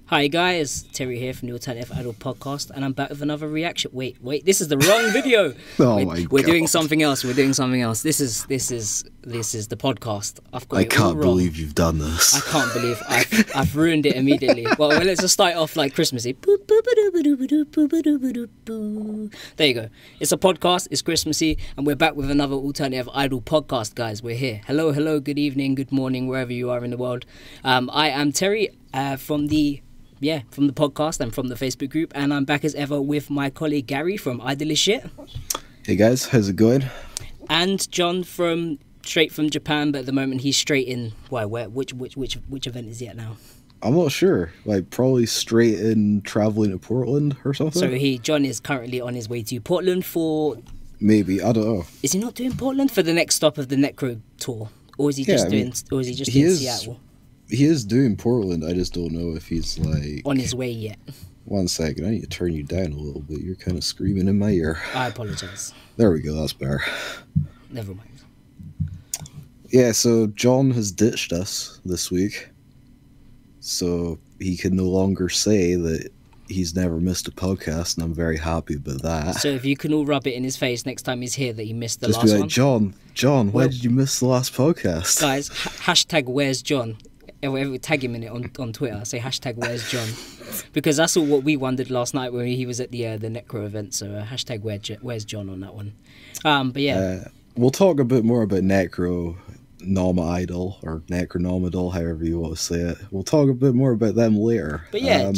Hi guys, Terry here from the Alternative Idol podcast, and I'm back with another reaction. Wait, this is the wrong video. We're doing something else. This is the podcast. I can't believe you've done this. I can't believe I've ruined it immediately. Well, let's just start off like Christmassy. There you go. It's a podcast. It's Christmassy, and we're back with another Alternative Idol podcast, guys. We're here. Hello. Good evening. Good morning, wherever you are in the world. I am Terry from the podcast and from the Facebook group, and I'm back as ever with my colleague Gary from Idle Shit. Hey guys, how's it going? And John straight from Japan, but at the moment he's straight in. Which event is he at now? I'm not sure. Like probably straight in traveling to Portland or something. So John is currently on his way to Portland for. Maybe, I don't know. Is he not doing Portland for the next stop of the Necro tour, or is he just doing Seattle? He is doing Portland. I just don't know if he's like on his way yet. 1 second, I need to turn you down a little bit. You're kind of screaming in my ear. I apologize. There we go. That's better. Never mind. Yeah, so John has ditched us this week, so he can no longer say that he's never missed a podcast, and I'm very happy about that. So if you can all rub it in his face next time he's here that he missed the just last be like, one. John, why did you miss the last podcast? Guys, hashtag where's John? Tag him in it on Twitter. Say hashtag where's John, because that's all what we wondered last night when he was at the Necro event. So hashtag where's John on that one. But yeah, we'll talk a bit more about NECRONOMIDOL or NECRONOMIDOL, however you want to say it. We'll talk a bit more about them later. But yeah,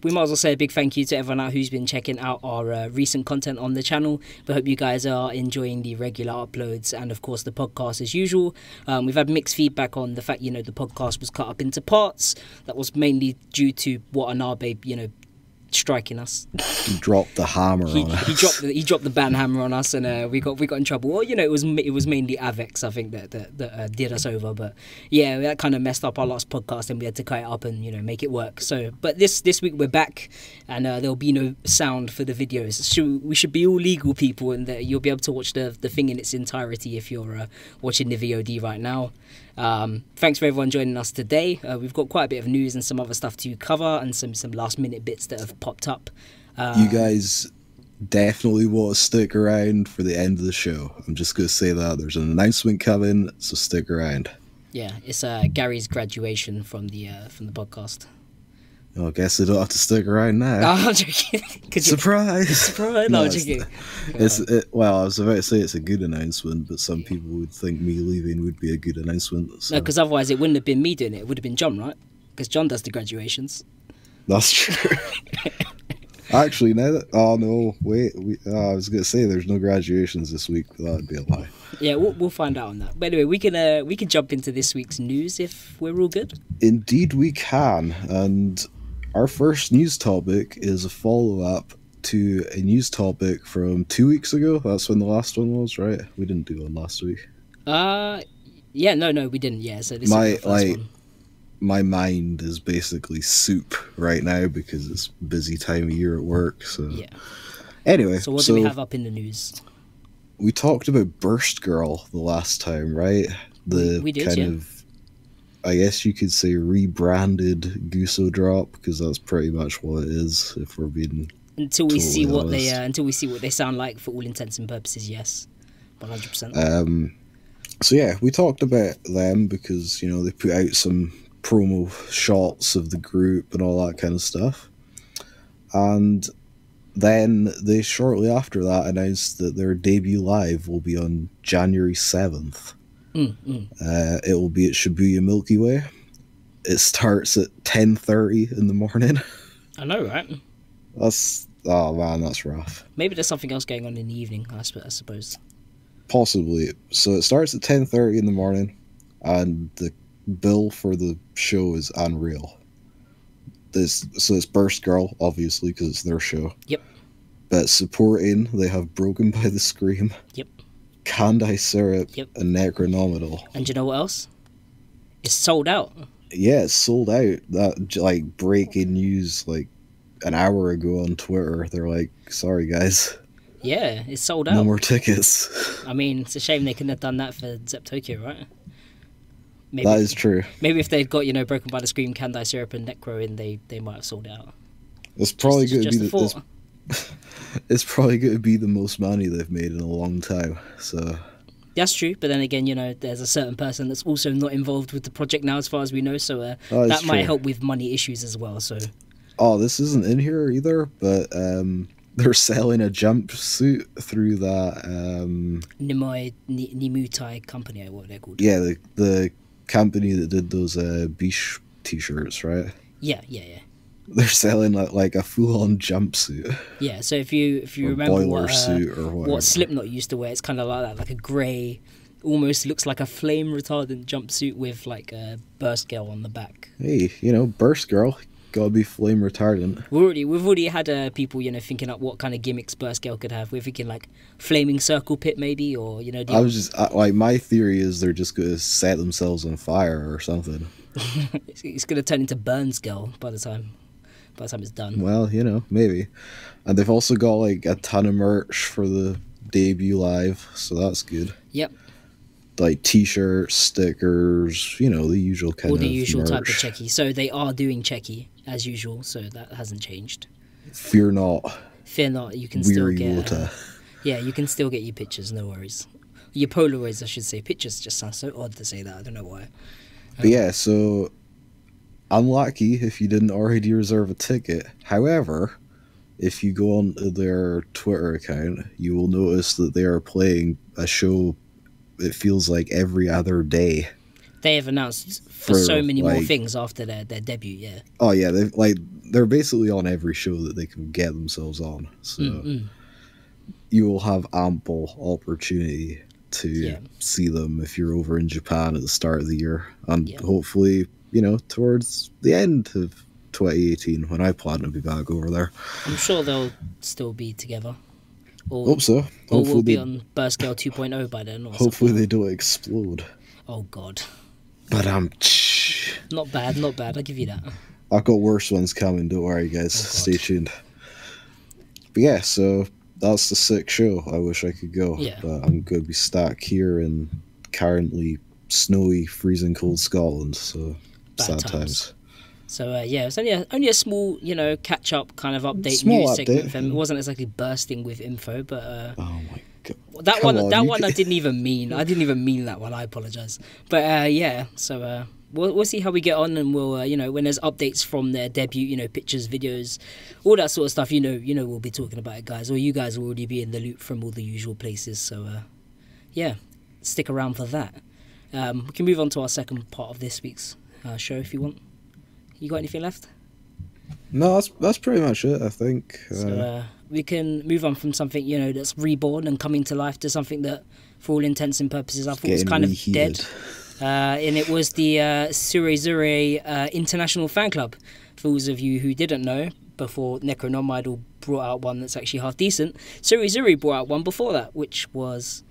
we might as well say a big thank you to everyone out who's been checking out our recent content on the channel. We hope you guys are enjoying the regular uploads and of course the podcast as usual. We've had mixed feedback on the fact, the podcast was cut up into parts. That was mainly due to Watanabe, striking us. He dropped the hammer on us. He dropped the ban hammer on us, and we got in trouble. Well, it was mainly Avex, I think, that did us over. But yeah, that kind of messed up our last podcast, and we had to cut it up and make it work. So, but this week we're back, and there'll be no sound for the videos. So we should be all legal people, and you'll be able to watch the thing in its entirety if you're watching the VOD right now. Thanks for everyone joining us today. We've got quite a bit of news and some other stuff to cover, and some last minute bits that have popped up. You guys definitely want to stick around for the end of the show. I'm just going to say that there's an announcement coming, so stick around. Yeah, it's Gary's graduation from the podcast. I guess I don't have to stick around now. Oh, I'm joking. Surprise! No, I'm joking. Well, I was about to say it's a good announcement, but some people would think me leaving would be a good announcement. So. No, because otherwise it wouldn't have been me doing it. It would have been John, right? Because John does the graduations. That's true. Actually, now that... Oh, no, wait. I was going to say there's no graduations this week, but that would be a lie. Yeah, we'll find out on that. But anyway, we can jump into this week's news if we're all good. Indeed we can, and... Our first news topic is a follow-up to a news topic from 2 weeks ago. That's when the last one was, right? We didn't do one last week. Yeah, no, we didn't. Yeah, so this is the first one. My mind is basically soup right now because it's a busy time of year at work. So yeah. Anyway, so what do we have up in the news? We talked about Burst Girl the last time, right? We did, yeah. I guess you could say rebranded Guso Drop, because that's pretty much what it is. If we're being until we see what they sound like, for all intents and purposes, yes, 100%. So yeah, we talked about them because they put out some promo shots of the group and all that kind of stuff, and then they shortly after that announced that their debut live will be on January 7th. It will be at Shibuya Milky Way. It starts at 10:30 in the morning. I know, right? Oh man, that's rough. Maybe there's something else going on in the evening, I suppose. Possibly. So it starts at 10:30 in the morning, and the bill for the show is unreal. So it's Burst Girl, obviously, because it's their show. Yep. But supporting, they have Broken by the Scream. Yep. Kandai Syrup, yep. And NECRONOMIDOL. And you know what else? It's sold out. Yeah, it's sold out. That breaking news an hour ago on Twitter. They're like, sorry guys. Yeah, it's sold out. No more tickets. I mean, it's a shame they couldn't have done that for Zep Tokyo, right? Maybe, that is true. Maybe if they'd got, you know, Broken by the Scream, Candide Syrup, and Necro in, they might have sold it out. It's probably going to be the it's probably going to be the most money they've made in a long time. So that's true, but then again, you know, there's a certain person that's also not involved with the project now, as far as we know. So that might help with money issues as well. So this isn't in here either, but they're selling a jumpsuit through that Nimutai company, or what they're called. Yeah, the company that did those Biche t-shirts, right? Yeah. They're selling like a full-on jumpsuit. Yeah, so if you remember what Slipknot used to wear, it's kind of like that, like a grey, almost looks like a flame retardant jumpsuit with like a Burst Girl on the back. Hey, you know, Burst Girl, gotta be flame retardant. We've already had people, you know, thinking up what kind of gimmicks Burst Girl could have. We're thinking like flaming circle pit maybe, or you know. Like my theory is they're just gonna set themselves on fire or something. It's gonna turn into Burns Girl by the time it's done. Well, you know, maybe. And they've also got like a ton of merch for the debut live, so that's good. Yep. Like t-shirts, stickers, you know, the usual kind of all the usual merch. type of checky. So they are doing checky as usual, so that hasn't changed. Fear not. You can still get you can still get your pictures, no worries. Your Polaroids, I should say. Pictures just sounds so odd to say that, I don't know why. But yeah, so unlucky if you didn't already reserve a ticket. However, if you go on their Twitter account, you will notice that they are playing a show, it feels like every other day. They have announced for so many more things after their debut, yeah. Oh yeah, they're basically on every show that they can get themselves on. So you will have ample opportunity to see them if you're over in Japan at the start of the year. And hopefully, you know, towards the end of 2018 when I plan to be back over there. I'm sure they'll still be together. Hope so. Or we'll be on Burst Girl 2.0 by then. Or hopefully they don't explode. Oh God. But not bad. I'll give you that. I've got worse ones coming. Don't worry, guys. Stay tuned. But yeah, so that's the sick show. I wish I could go. Yeah. But I'm going to be stuck here in currently snowy, freezing cold Scotland. So Bad sad times. So it's only a small, you know, catch up kind of update Small news update. segment. For them. It wasn't exactly bursting with info, but oh my god, that one I didn't even mean. I didn't even mean that one. I apologize. But so we'll see how we get on, and we'll you know, when there's updates from their debut, you know, pictures, videos, all that sort of stuff. You know, we'll be talking about it, guys. Or you guys will already be in the loop from all the usual places. So stick around for that. We can move on to our second part of this week's show if you want. You got anything left? No, that's pretty much it, I think. So we can move on from something, you know, that's reborn and coming to life to something that, for all intents and purposes, I thought was kind of dead. And it was the Shuuengo International Fan Club. For those of you who didn't know, before NECRONOMIDOL brought out one that's actually half decent, Shuuengo brought out one before that, which was,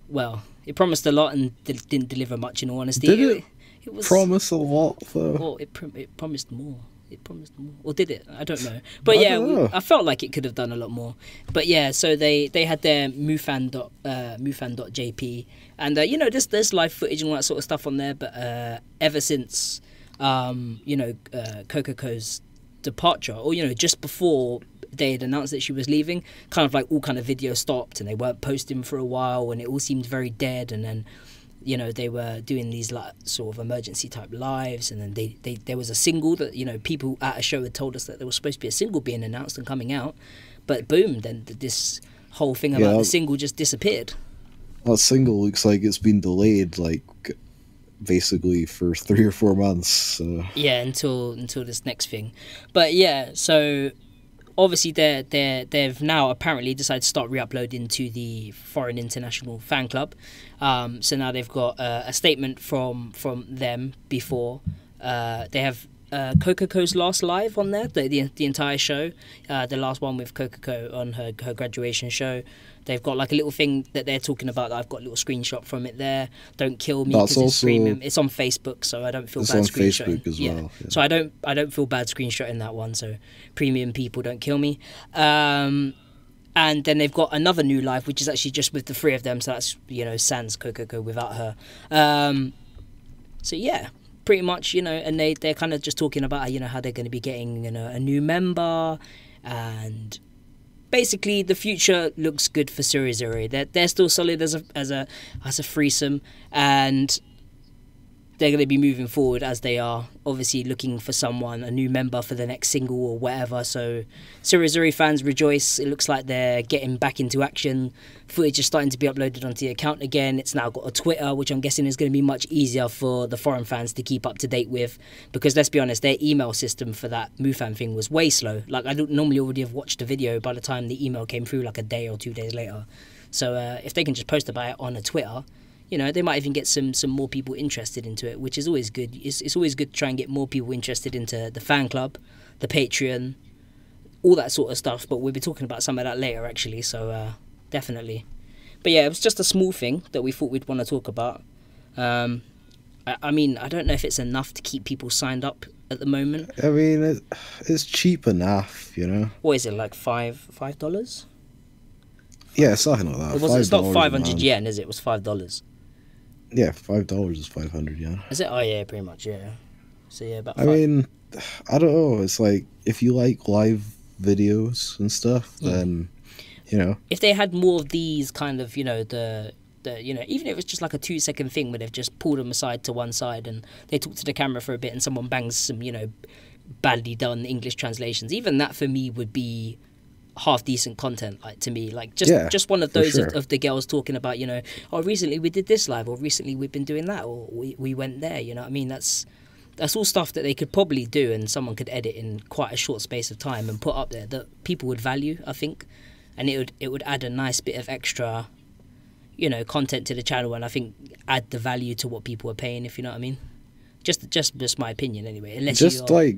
well, it promised a lot and didn't deliver much, in all honesty. Did it was promise a lot, though? Well, it promised more. It promised more. Or did it? I don't know. But I felt like it could have done a lot more. But yeah, so they had their mufan.jp, and you know, there's live footage and all that sort of stuff on there. But ever since Coco's departure, or you know, just before they had announced that she was leaving, kind of like all kind of videos stopped and they weren't posting for a while, and it all seemed very dead. And then, you know, they were doing these like sort of emergency type lives, and then there was a single that, you know, people at a show had told us that there was supposed to be a single being announced and coming out, but boom, then this whole thing about the single just disappeared. That single looks like it's been delayed, like basically for 3 or 4 months. So. Yeah, until this next thing. But yeah, so obviously they've now apparently decided to start re-uploading to the Foreign International Fan Club. So now they've got a statement from them before. They have Coco's last live on there, the entire show. The last one with Coco on her graduation show. They've got like a little thing that they're talking about. I've got a little screenshot from it there. Don't kill me because it's premium. It's on Facebook, so I don't feel bad screenshotting. Facebook as well. Yeah. So I don't feel bad screenshotting that one. So premium people, don't kill me. And then they've got another new live, which is actually just with the 3 of them. So that's, you know, sans Coco without her. So So yeah, pretty much, you know, and they're kind of just talking about, you know, how they're going to be getting, you know, a new member, and basically the future looks good for Surizuri. They're still solid as a threesome, and they're going to be moving forward as they are obviously looking for someone, a new member for the next single or whatever. So Surizuri fans rejoice. It looks like they're getting back into action. Footage is starting to be uploaded onto the account again. It's now got a Twitter, which I'm guessing is going to be much easier for the foreign fans to keep up to date with, because let's be honest, their email system for that Mufan thing was way slow. Like, I don't normally already have watched the video by the time the email came through, like a day or 2 days later. So if they can just post about it on a Twitter, you know, they might even get some more people interested into it, which is always good. It's always good to try and get more people interested into the fan club, the Patreon, all that sort of stuff. But we'll be talking about some of that later, actually, so definitely. But yeah, it was just a small thing that we thought we'd want to talk about. I mean, I don't know if it's enough to keep people signed up at the moment. I mean, it's cheap enough, you know. What is it, like $5? Yeah, something like that. It's not 500 yen, is it? It was $5. Yeah, $5 is 500 yen. Is it? Oh yeah, pretty much, yeah. So yeah, about. I mean, I don't know. It's like, if you like live videos and stuff, then you know. If they had more of these kind of, you know, the you know, even if it's just like a 2-second thing where they've just pulled them aside to one side and they talk to the camera for a bit and someone bangs some, you know, badly done English translations, even that for me would be half decent content, like, to me. Like, just one of those of the girls talking about, you know, oh, recently we did this live, or recently we've been doing that, or we went there, you know what I mean? That's all stuff that they could probably do and someone could edit in quite a short space of time and put up there that people would value, I think. And it would add a nice bit of extra, you know, content to the channel, and I think add the value to what people are paying, if you know what I mean. Just my opinion anyway. Unless just like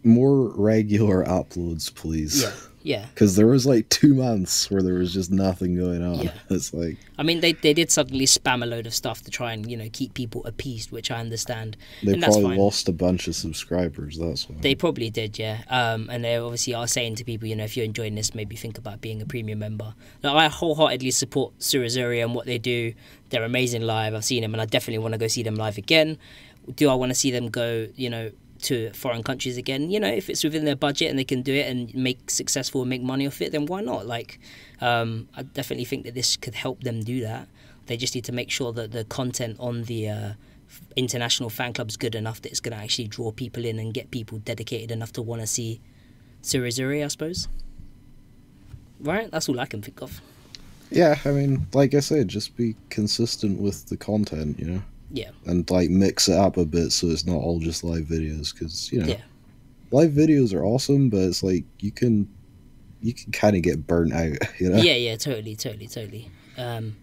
more regular uploads, please. Yeah. Because there was like 2 months where there was just nothing going on. Yeah. It's like, I mean, they did suddenly spam a load of stuff to try and, you know, keep people appeased, which I understand. They probably lost a bunch of subscribers, that's why. They probably did, yeah. And they obviously are saying to people, you know, if you're enjoying this, maybe think about being a premium member. Now, I wholeheartedly support Surizuri and what they do. They're amazing live. I've seen them, and I definitely want to go see them live again. Do I want to see them go, you know, to foreign countries again? You know, if it's within their budget and they can do it and make successful and make money off it, then why not? Like, I definitely think that this could help them do that. They just need to make sure that the content on the international fan club is good enough that it's going to actually draw people in and get people dedicated enough to want to see Surizuri, I suppose. Right? That's all I can think of. Yeah, I mean, like I said, just be consistent with the content, you know? Yeah. And, like, mix it up a bit so it's not all just live videos, because, you know, live videos are awesome, but it's like, you can kind of get burnt out, you know? Yeah, totally.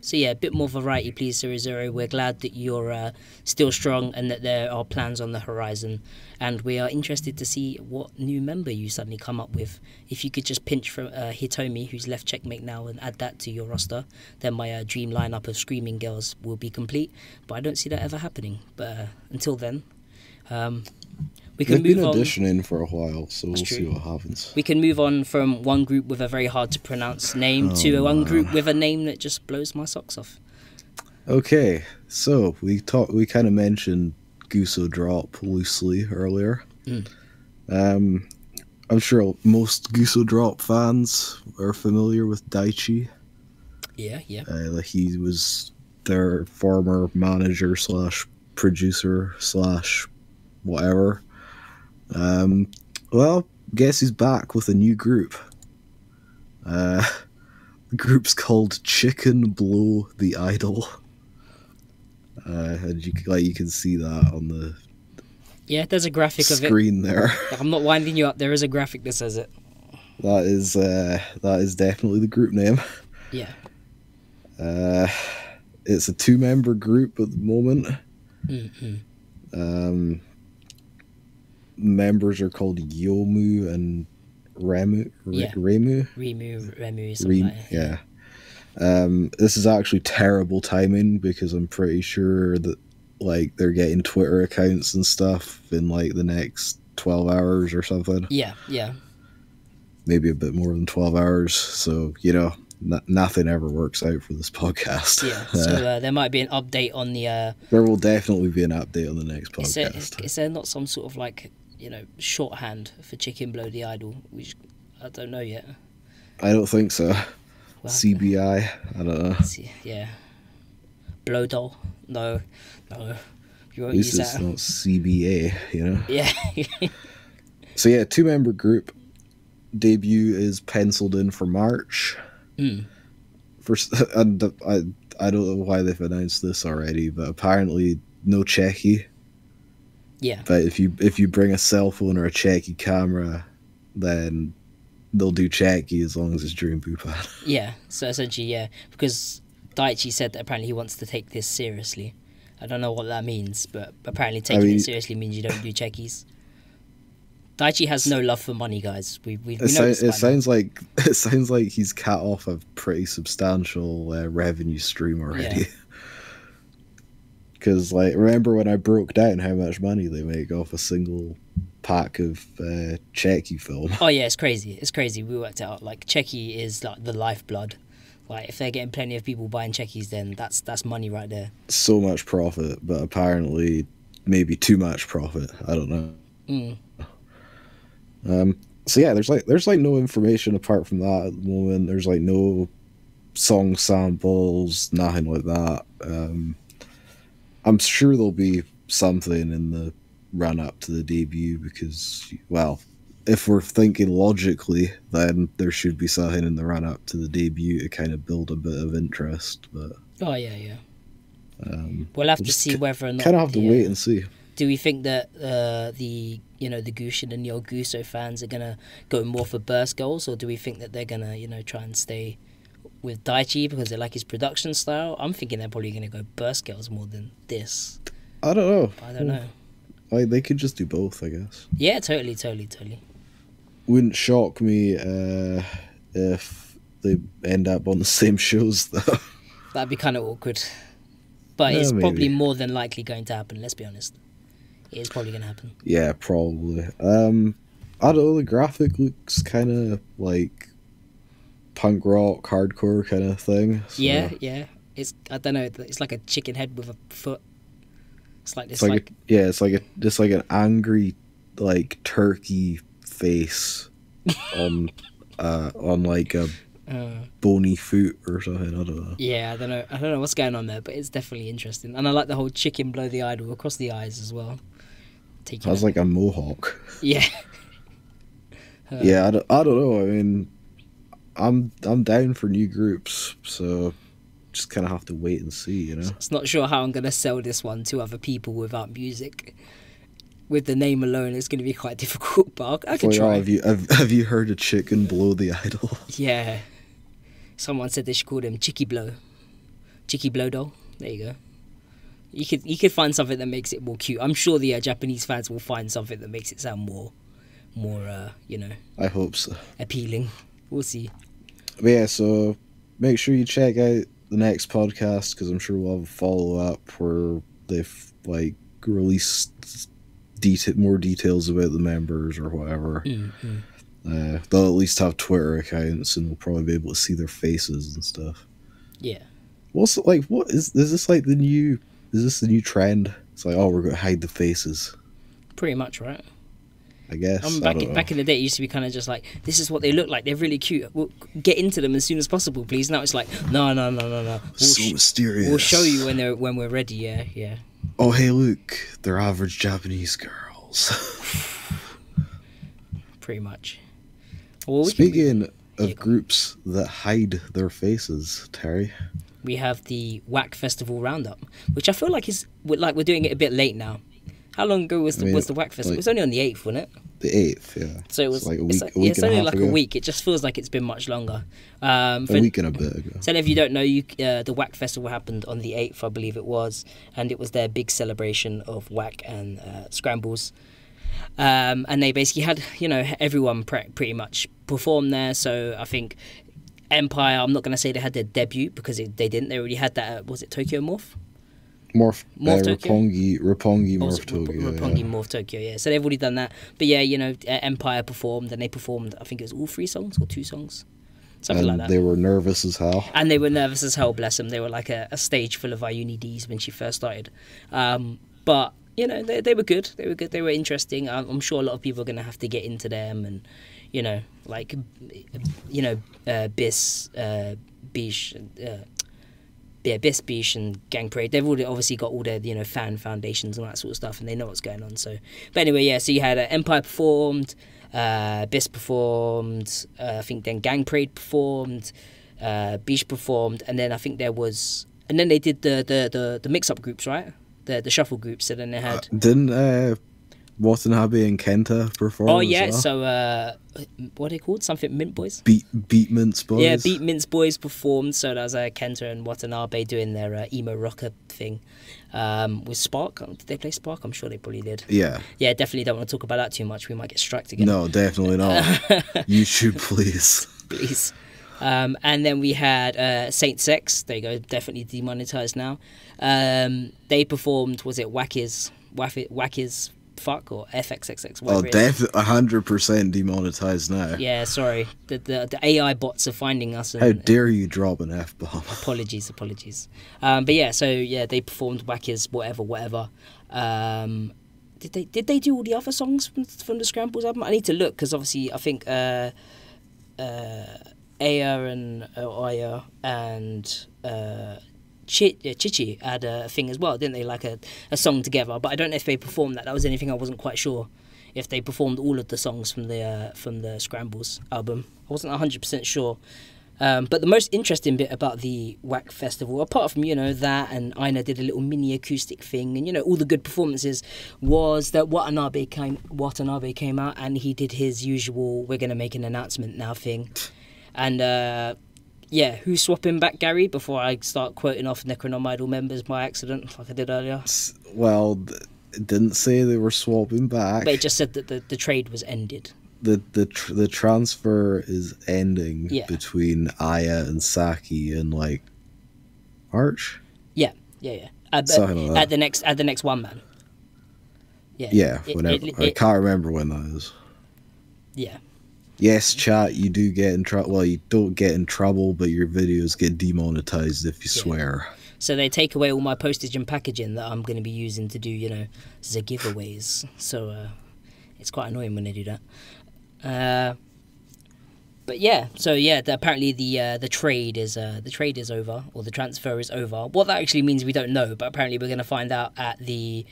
So yeah, a bit more variety, please, Surizuri. We're glad that you're still strong and that there are plans on the horizon, and we are interested to see what new member you suddenly come up with. If you could just pinch from Hitomi, who's left Checkmate now, and add that to your roster, then my dream lineup of screaming girls will be complete. But I don't see that ever happening. But until then, we can They've move on. been auditioning for a while, so we'll see what happens. We can move on from one group with a very hard to pronounce name to one group with a name that just blows my socks off. Okay, so we kind of mentioned Guso Drop loosely earlier. I'm sure most Guso Drop fans are familiar with Daichi. Yeah. He was their former manager / producer / whatever. Well, guess who's back with a new group? The group's called Chicken Blow the Idol. And you can see that on the there's a graphic of it screen there. I'm not winding you up. There is a graphic that says it. That is definitely the group name. Yeah. It's a 2-member group at the moment. Members are called Yomu and Remu. Something like that. Yeah. This is actually terrible timing because I'm pretty sure that, like, they're getting Twitter accounts and stuff in like the next 12 hours or something. Yeah. Maybe a bit more than 12 hours. So, you know, nothing ever works out for this podcast. Yeah, so there might be an update on the... there will definitely be an update on the next podcast. Is there not some sort of, like, shorthand for Chicken Blow the Idol? Which I don't know yet. I don't think so. Well, CBI? I don't know. Yeah. Blow Doll? No. You won't At least use it's that. not CBA, Yeah. So yeah, 2-member group. Debut is penciled in for March. Mm. And I don't know why they've announced this already, but apparently no Checky. Yeah. But if you bring a cell phone or a Checky camera, then they'll do Checky as long as it's during Buppan. Yeah, so essentially, yeah, because Daichi said that apparently he wants to take this seriously. I don't know what that means, but apparently taking it seriously means you don't do Checkies. Daichi has no love for money, guys. We know it sounds like he's cut off a pretty substantial revenue stream already. Because remember when I broke down how much money they make off a single pack of Checky film? Oh yeah, it's crazy. It's crazy. We worked it out. Like Checky is like the lifeblood. Like if they're getting plenty of people buying Checkies, then that's money right there. So much profit, but apparently maybe too much profit. I don't know. So yeah, there's no information apart from that at the moment. There's no song samples, nothing like that. I'm sure there'll be something in the run up to the debut because, well, if we're thinking logically, then there should be something in the run up to the debut to kind of build a bit of interest. But we'll have to see whether or not. Kind of have to wait and see. Do we think that the Gushin and Yo Guso fans are gonna go more for burst goals, or do we think that they're gonna try and stay with Daichi because they like his production style? I'm thinking they're probably gonna go burst girls more than this. I don't know. I don't know. They could just do both, I guess. Yeah, totally. Wouldn't shock me if they end up on the same shows though. That'd be kind of awkward. But it's probably more than likely going to happen, let's be honest. It is probably going to happen. Yeah, probably. I don't know, the graphic looks kind of like punk rock, hardcore kind of thing. So. Yeah. It's, I don't know, it's like a chicken head with a foot. It's like this. It's like an angry, turkey face on like a bony foot or something. I don't know. Yeah, I don't know what's going on there, but it's definitely interesting. And I like the whole chicken blow the idol across the eyes as well. That's like a mohawk. Yeah. Yeah, I don't know. I mean, I'm down for new groups, so just kind of have to wait and see, It's not sure how I'm going to sell this one to other people without music. With the name alone, it's going to be quite difficult, but I can try. Have you heard a chicken blow the idol? Yeah. Someone said they should call them Chicky Blow. Chicky Blow Doll. There you go. You could find something that makes it more cute. I'm sure the Japanese fans will find something that makes it sound more I hope so. Appealing. We'll see. But yeah, so make sure you check out the next podcast because I'm sure we'll have a follow-up where they've released more details about the members or whatever. Mm-hmm. They'll at least have Twitter accounts and they'll probably be able to see their faces and stuff. Yeah. What's what is this the new? Is this the new trend? It's like, we're going to hide the faces. Pretty much, right? I guess. Back in the day, it used to be kind of just like, this is what they look like. They're really cute. We'll get into them as soon as possible, please. Now it's like, no. So mysterious. We'll show you when we're ready. Yeah. Oh, hey, look, they're average Japanese girls. Pretty much. Well, Speaking of groups that hide their faces, Terry. We have the WAC Festival Roundup, which I feel like we're doing it a bit late now. How long ago was the WAC Festival? It was only on the 8th, wasn't it? The 8th, yeah. So it was a week it's only like a week. It just feels like it's been much longer. A week and a bit ago. So if you don't know, the WAC Festival happened on the 8th, I believe it was, and it was their big celebration of WAC and Scrambles. And they basically had, everyone pretty much perform there. So I think Empire, I'm not going to say they had their debut because they didn't. They already had that, was it Tokyo Morph? Morph Tokyo? Roppongi Morph Tokyo. Roppongi Morph Tokyo, yeah. So they've already done that. But yeah, Empire performed, and they performed, I think it was all 3 songs or 2 songs. Something like And that. they were nervous as hell. And they were nervous as hell, bless them. They were like a stage full of Ayuni Ds when she first started. But, you know, they were good. They were good. They were interesting. I'm sure a lot of people are going to have to get into them and, you know, like, you know, Bish, Bish, and Gang Parade. They've already obviously got all their, you know, fan foundations and all that sort of stuff, and they know what's going on. So, but anyway, yeah. So you had Empire performed, Bish performed, I think then Gang Parade performed, Bish performed, and then I think there was, and then they did the mix-up groups, right? The shuffle groups. So then they had Didn't Watanabe and Kenta perform? oh yeah, as well? so what are they called? Something Mint Boys. Beat Mince Boys. Yeah, Beat Mince Boys performed. So that was Kenta and Watanabe doing their emo rocker thing with Spark. Did they play Spark? I'm sure they probably did. Yeah. Yeah, definitely don't want to talk about that too much. We might get struck again. No, definitely not. YouTube, please. Please. And then we had Saint Sex. There you go. Definitely demonetized now. They performed. Was it Wackies Fuck or FXXX? Oh, definitely 100% demonetized now. Yeah, sorry. The AI bots are finding us. And, how dare you drop an F-bomb? Apologies. But yeah, so yeah, they performed Wackies whatever. Did they do all the other songs from the Scrambles album? I need to look because obviously I think Aya and Chichi had a thing as well, didn't they? Like a song together, but I don't know if they performed that. That was anything I wasn't quite sure if they performed all of the songs from the Scrambles album. I wasn't 100% sure. But the most interesting bit about the WAC festival, apart from, you know, that and Aina did a little mini acoustic thing and, you know, all the good performances, was that Watanabe came out and he did his usual "we're gonna make an announcement now" thing. And yeah, who's swapping back, Gary? Before I start quoting off NECRONOMIDOL members by accident, like I did earlier. Well, it didn't say they were swapping back. But it just said that the trade was ended. The transfer is ending between Aya and Saki in like March. Yeah. At the next one man. Yeah. Whenever I can't remember when that is. Yeah. Yes, chat, you do get in trouble. Well, you don't get in trouble, but your videos get demonetized if you swear. So they take away all my postage and packaging that I'm going to be using to do, you know, the giveaways. So it's quite annoying when they do that. But yeah, so yeah, apparently the trade is over, or the transfer is over. What that actually means we don't know, but apparently we're going to find out at the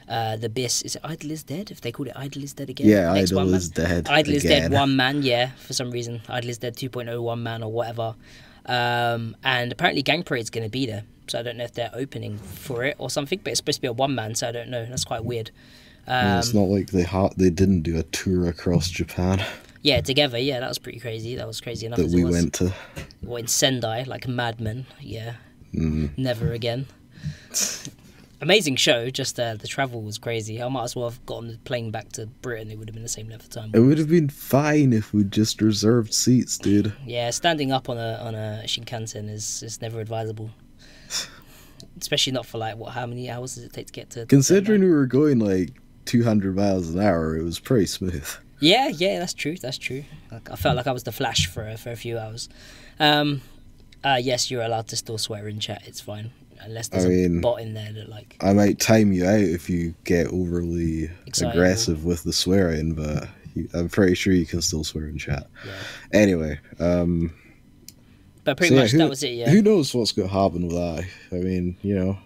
BIS. Is it Idle is Dead? If they called it Idle is Dead again? Yeah, Idle is Dead. Idle is Dead 1 man, yeah, for some reason. Idle is Dead 2.0 1 man or whatever. And apparently Gang Parade's going to be there. So I don't know if they're opening for it or something, but it's supposed to be a 1 man, so I don't know. That's quite weird. It's not like they didn't do a tour across Japan. Yeah, together, yeah, that was pretty crazy. That was crazy enough. That we went to. Or in Sendai, like madmen, yeah. Never again. Amazing show, just the travel was crazy. I might as well have got on the plane back to Britain. It would have been the same length of time. It would have been fine if we just reserved seats, dude. Yeah, standing up on a Shinkansen is never advisable. Especially not for like, how many hours does it take to get to... Considering we were going like 200 miles an hour, it was pretty smooth. Yeah, that's true. I felt like I was the Flash for a few hours. Yes, you're allowed to still swear in chat, it's fine. Unless there's a bot in there that like... I might time you out if you get overly aggressive with the swearing, but I'm pretty sure you can still swear in chat. Yeah. Anyway, but pretty much that was it, yeah. Who knows what's going to happen with that? I mean, you know...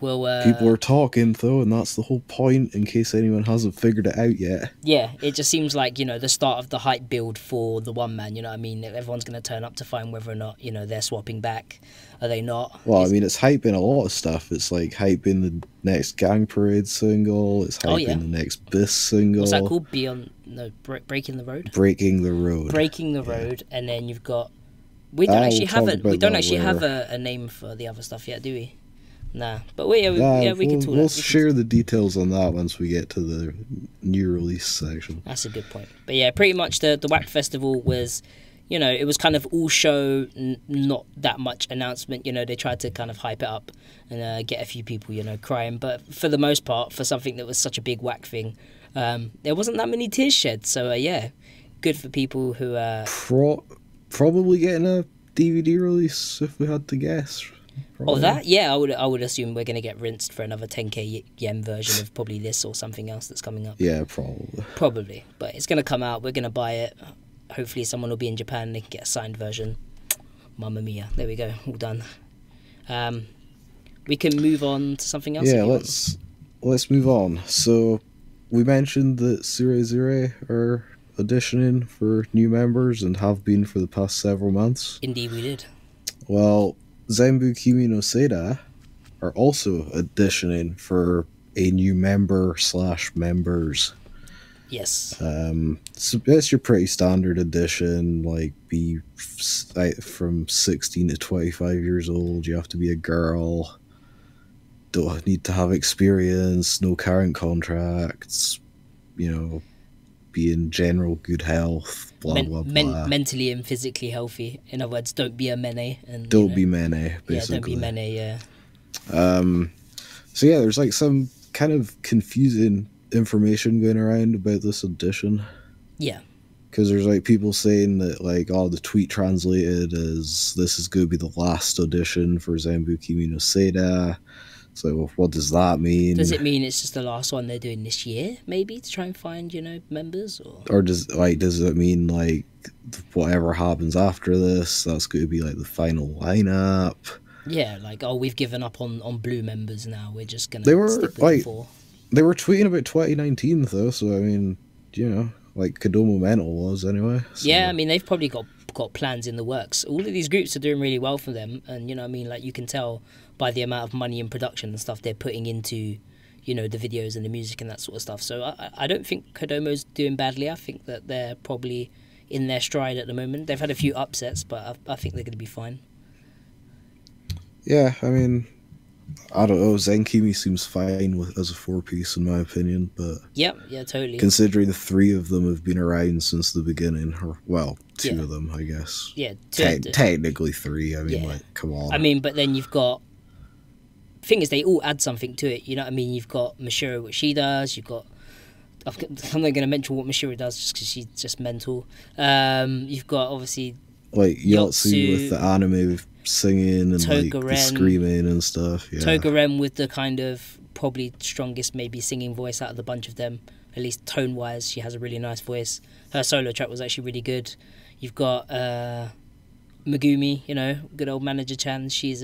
Well, people are talking, though, and that's the whole point, in case anyone hasn't figured it out yet. Yeah, it just seems like, you know, the start of the hype build for the 1 man, you know what I mean? Everyone's going to turn up to find whether or not, you know, they're swapping back. Are they not? Well, I mean, it's hyping a lot of stuff. It's like hyping the next Gang Parade single, it's hyping the next BIS single. What's that called? Breaking the Road? Breaking the Road. Breaking the Road, and then you've got... We don't actually have a name for the other stuff yet, do we? Nah, but we can talk. We'll share the details on that once we get to the new release section. That's a good point. But yeah, pretty much the WAC festival was, you know, it was kind of all show, not that much announcement. You know, they tried to kind of hype it up and get a few people, you know, crying. But for the most part, for something that was such a big WAC thing, there wasn't that many tears shed. So yeah, good for people who... probably getting a DVD release if we had to guess. Probably. Oh, that? Yeah, I would assume we're going to get rinsed for another 10k yen version of probably this or something else that's coming up. Yeah, probably. Probably. But it's going to come out. We're going to buy it. Hopefully someone will be in Japan and they can get a signed version. Mamma mia. There we go. All done. We can move on to something else. Yeah, let's move on. So we mentioned that Shuuengo are auditioning for new members and have been for the past several months. Indeed we did. Well, Zenbu Kimi no Seida are also auditioning for a new member/members. Yes. So that's your pretty standard audition, like be from 16 to 25 years old. You have to be a girl. Don't need to have experience, no current contracts, be in general good health, blah, blah, blah. Mentally and physically healthy. In other words, don't be a mene. And, don't be mene, basically. Yeah, don't be mene, yeah. So yeah, there's like some kind of confusing information going around about this audition. Yeah. Because there's like people saying that like, oh, the tweet translated as this is going to be the last audition for Zenbu Kimi no Seida. So what does that mean? Does it mean it's just the last one they're doing this year, maybe, to try and find, members? Or does it mean like whatever happens after this, that's going to be like the final lineup? Yeah, like, oh, we've given up on blue members now. We're just going to stick with the four. They were tweeting about 2019 though, so I mean, like Kodomo Mental was anyway. So. Yeah, I mean, they've probably got plans in the works. All of these groups are doing really well for them, and like you can tell by the amount of money and production and stuff they're putting into, the videos and the music and that sort of stuff. So I don't think Kodomo's doing badly. I think that they're probably in their stride at the moment. They've had a few upsets, but I think they're going to be fine. Yeah, I mean, I don't know. Zen Kimi seems fine as a four-piece, in my opinion. But yeah, totally. Considering the three of them have been around since the beginning, or two of them, I guess. Yeah, technically three. I mean, like, come on. I mean, but then you've got. Thing is, they all add something to it. You know what I mean? You've got Mashiro, what she does. You've got. I'm not going to mention what Mashiro does just because she's just mental. You've got obviously. Like Yotsu with the anime with singing and like the screaming and stuff. Yeah. Togaren with the kind of probably strongest maybe singing voice out of the bunch of them, at least tone wise. She has a really nice voice. Her solo track was actually really good. You've got Megumi, good old Manager Chan. She's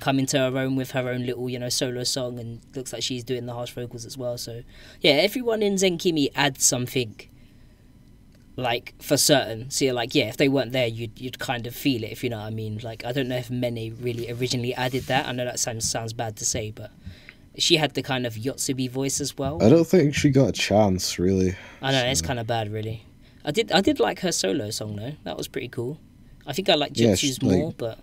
come into her own with her own little solo song, and looks like she's doing the harsh vocals as well. So yeah, everyone in Zen Kimi adds something. Like, for certain. So you're like, yeah, if they weren't there, you'd kind of feel it, if you know what I mean. Like, I don't know if Mene really originally added that. I know that sounds bad to say, but she had the kind of Yotsubi voice as well. I don't think she got a chance, really. I know, it's kind of bad, really. I did like her solo song, though. That was pretty cool. I think I like Jitsu's more, but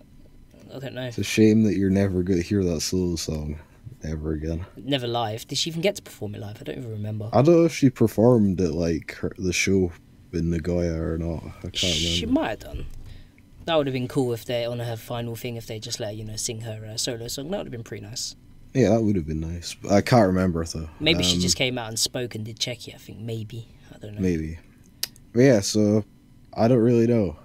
I don't know. It's a shame that you're never going to hear that solo song ever again. Never live. Did she even get to perform it live? I don't even remember. I don't know if she performed at, like, the show in Nagoya or not. I can't remember. She might have done. That would have been cool if they, on her final thing, if they just let her, sing her solo song. That would have been pretty nice. Yeah, that would have been nice. But I can't remember, though. Maybe she just came out and spoke and did check it, I think. Maybe. I don't know. Maybe. But yeah, so I don't really know.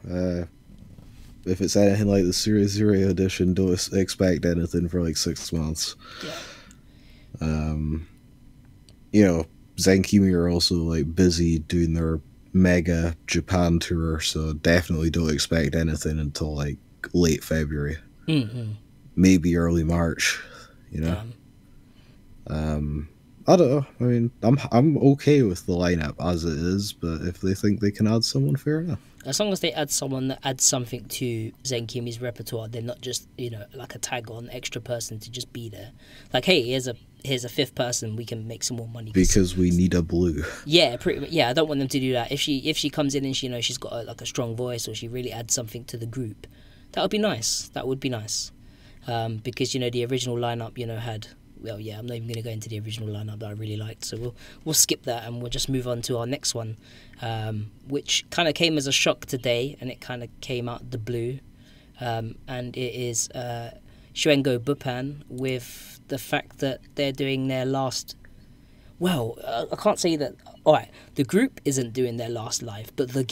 If it's anything like the Shuuengo edition, don't expect anything for like 6 months. Yeah. Zen Kimi are also like busy doing their mega Japan tour, so definitely don't expect anything until like late February, maybe early March. I don't know. I mean, I'm okay with the lineup as it is, but if they think they can add someone, fair enough. As long as they add someone that adds something to Zen Kimi's repertoire, they're not just like a tag on extra person to just be there. Like, hey, here's a fifth person, we can make some more money because we need a blue. Yeah, I don't want them to do that. If she comes in and she's got a strong voice, or she really adds something to the group, that would be nice. That would be nice, because the original lineup had. Well, yeah, I'm not even going to go into the original lineup that I really liked, so we'll skip that and we'll just move on to our next one, which kind of came as a shock today, and it kind of came out the blue, and it is Shuuengo Buppan, with the fact that they're doing their last, Well, I can't say that. All right, the group isn't doing their last live, but the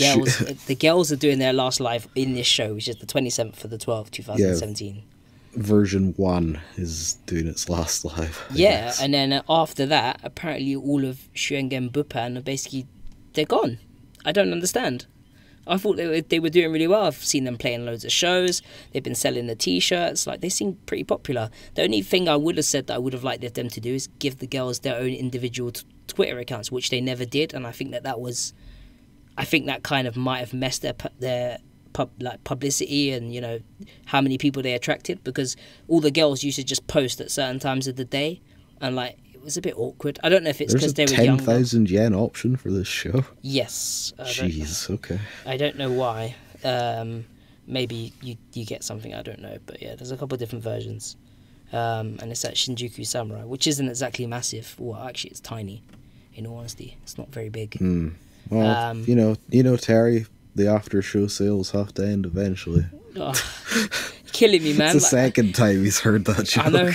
girls are doing their last live in this show, which is the 27th for the 12th, 2017. Version 1 is doing its last live. I Yeah, guess. and then after that, apparently all of Shuuengo Buppan are basically, they're gone. I don't understand. I thought they were doing really well. I've seen them playing loads of shows. They've been selling the T-shirts. Like, they seem pretty popular. The only thing I would have said that I would have liked them to do is give the girls their own individual Twitter accounts, which they never did. And I think that kind of might have messed their publicity and, you know, how many people they attracted, because all the girls used to just post at certain times of the day, and like, it was a bit awkward. I don't know if it's because they were younger. 10,000 yen option for this show. Yes. Jeez. Okay. I don't know why. Maybe you get something, I don't know, but yeah, there's a couple of different versions, and it's at Shinjuku Samurai, which isn't exactly massive. Well, actually, it's tiny. In all honesty, it's not very big. Well, you know, Terry, the after show sales have to end eventually. Oh, killing me, man. It's the second time he's heard that joke. I know.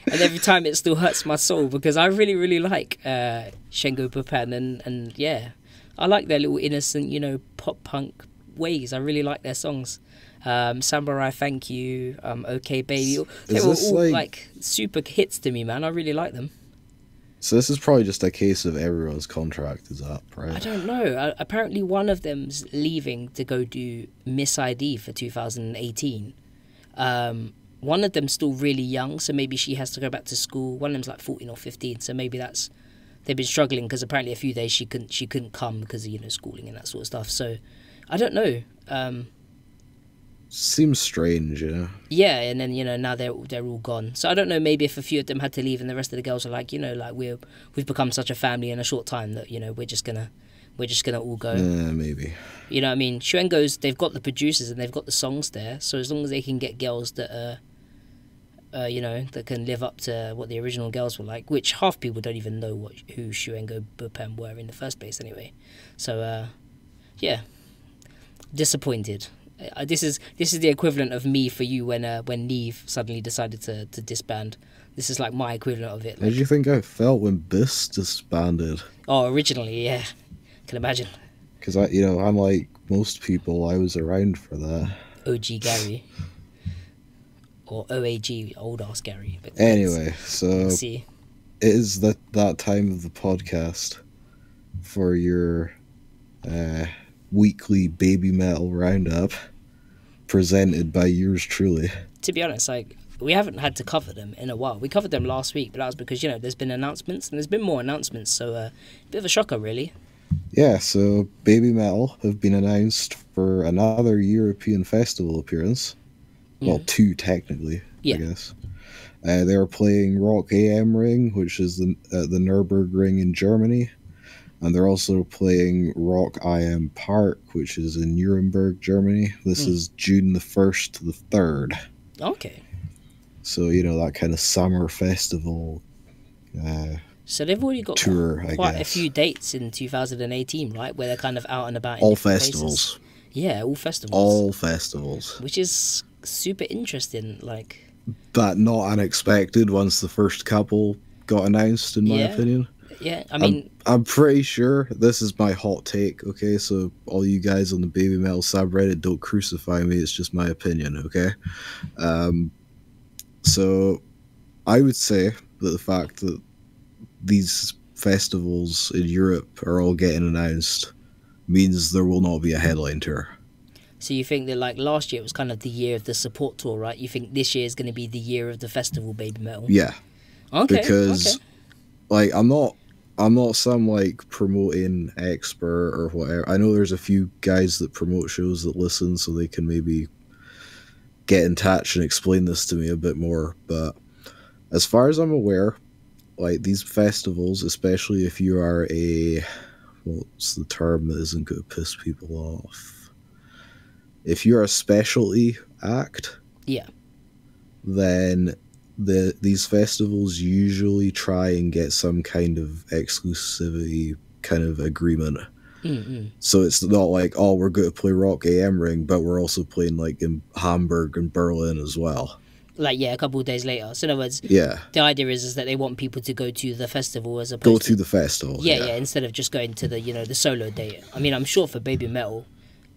And every time it still hurts my soul, because I really, really like Shuuengo Buppan, and yeah, I like their little innocent, you know, pop punk ways. I really like their songs. Samurai Thank You, Okay Baby. They were all like super hits to me, man. I really like them. So this is probably just a case of everyone's contract is up, right? I don't know. Apparently one of them's leaving to go do Miss ID for 2018. One of them's still really young, so maybe she has to go back to school. One of them's like 14 or 15, so maybe they've been struggling, because apparently a few days she couldn't come because of, you know, schooling and that sort of stuff. So I don't know. Seems strange, you know. Yeah, and then, you know, now they're all gone. So I don't know, maybe if a few of them had to leave and the rest of the girls are like, you know, like we've become such a family in a short time that, you know, we're just gonna all go. Yeah, maybe. You know what I mean? Shuengo's, they've got the producers and they've got the songs there, so as long as they can get girls that are you know, that can live up to what the original girls were like, which half people don't even know who Shuuengo Buppan were in the first place anyway. So yeah, disappointed. This is the equivalent of me for you when Neve suddenly decided to disband. This is like my equivalent of it. How did you think I felt when Biss disbanded? Oh, originally, yeah, can imagine. Because unlike most people, I was around for that. OG Gary. Or OAG, old ass Gary. But anyway, so see. It is that time of the podcast for your weekly baby metal roundup, presented by yours truly. To be honest, like, we haven't had to cover them in a while. We covered them last week, but that was because, you know, there's been announcements, and there's been more announcements, so a bit of a shocker, really. Yeah, so Baby Metal have been announced for another European festival appearance. Well, 2 technically, I guess. They are playing Rock AM Ring, which is the Nürburgring in Germany. And they're also playing Rock IM Park, which is in Nuremberg, Germany. This is June the 1st to the 3rd. Okay. So, you know, that kind of summer festival so they've already got tour, quite a few dates in 2018, right? Where they're kind of out and about in all different festivals. Places. Yeah, all festivals. All festivals. Which is super interesting, like... That not unexpected once the first couple got announced, in my opinion. Yeah, I mean... I'm pretty sure this is my hot take, okay? So all you guys on the Baby Metal subreddit, don't crucify me, it's just my opinion, okay? So I would say that the fact that these festivals in Europe are all getting announced means there will not be a headline tour. So you think that, like, last year it was kind of the year of the support tour, right? You think this year is going to be the year of the festival Baby Metal? Yeah. Okay. Because, like, I'm not some, like, promoting expert or whatever. I know there's a few guys that promote shows that listen, so they can maybe get in touch and explain this to me a bit more. But as far as I'm aware, like, these festivals, especially if you are what's the term that isn't going to piss people off? If you're a specialty act, then these festivals usually try and get some kind of exclusivity kind of agreement. So it's not like, oh, we're going to play Rock AM Ring, but we're also playing, like, in Hamburg and Berlin as well. Like, yeah, a couple of days later. So in other words, Yeah. the idea is that they want people to go to the festival as Go opposed to the festival. yeah, instead of just going to the, you know, the solo date. I mean, I'm sure for Baby Metal,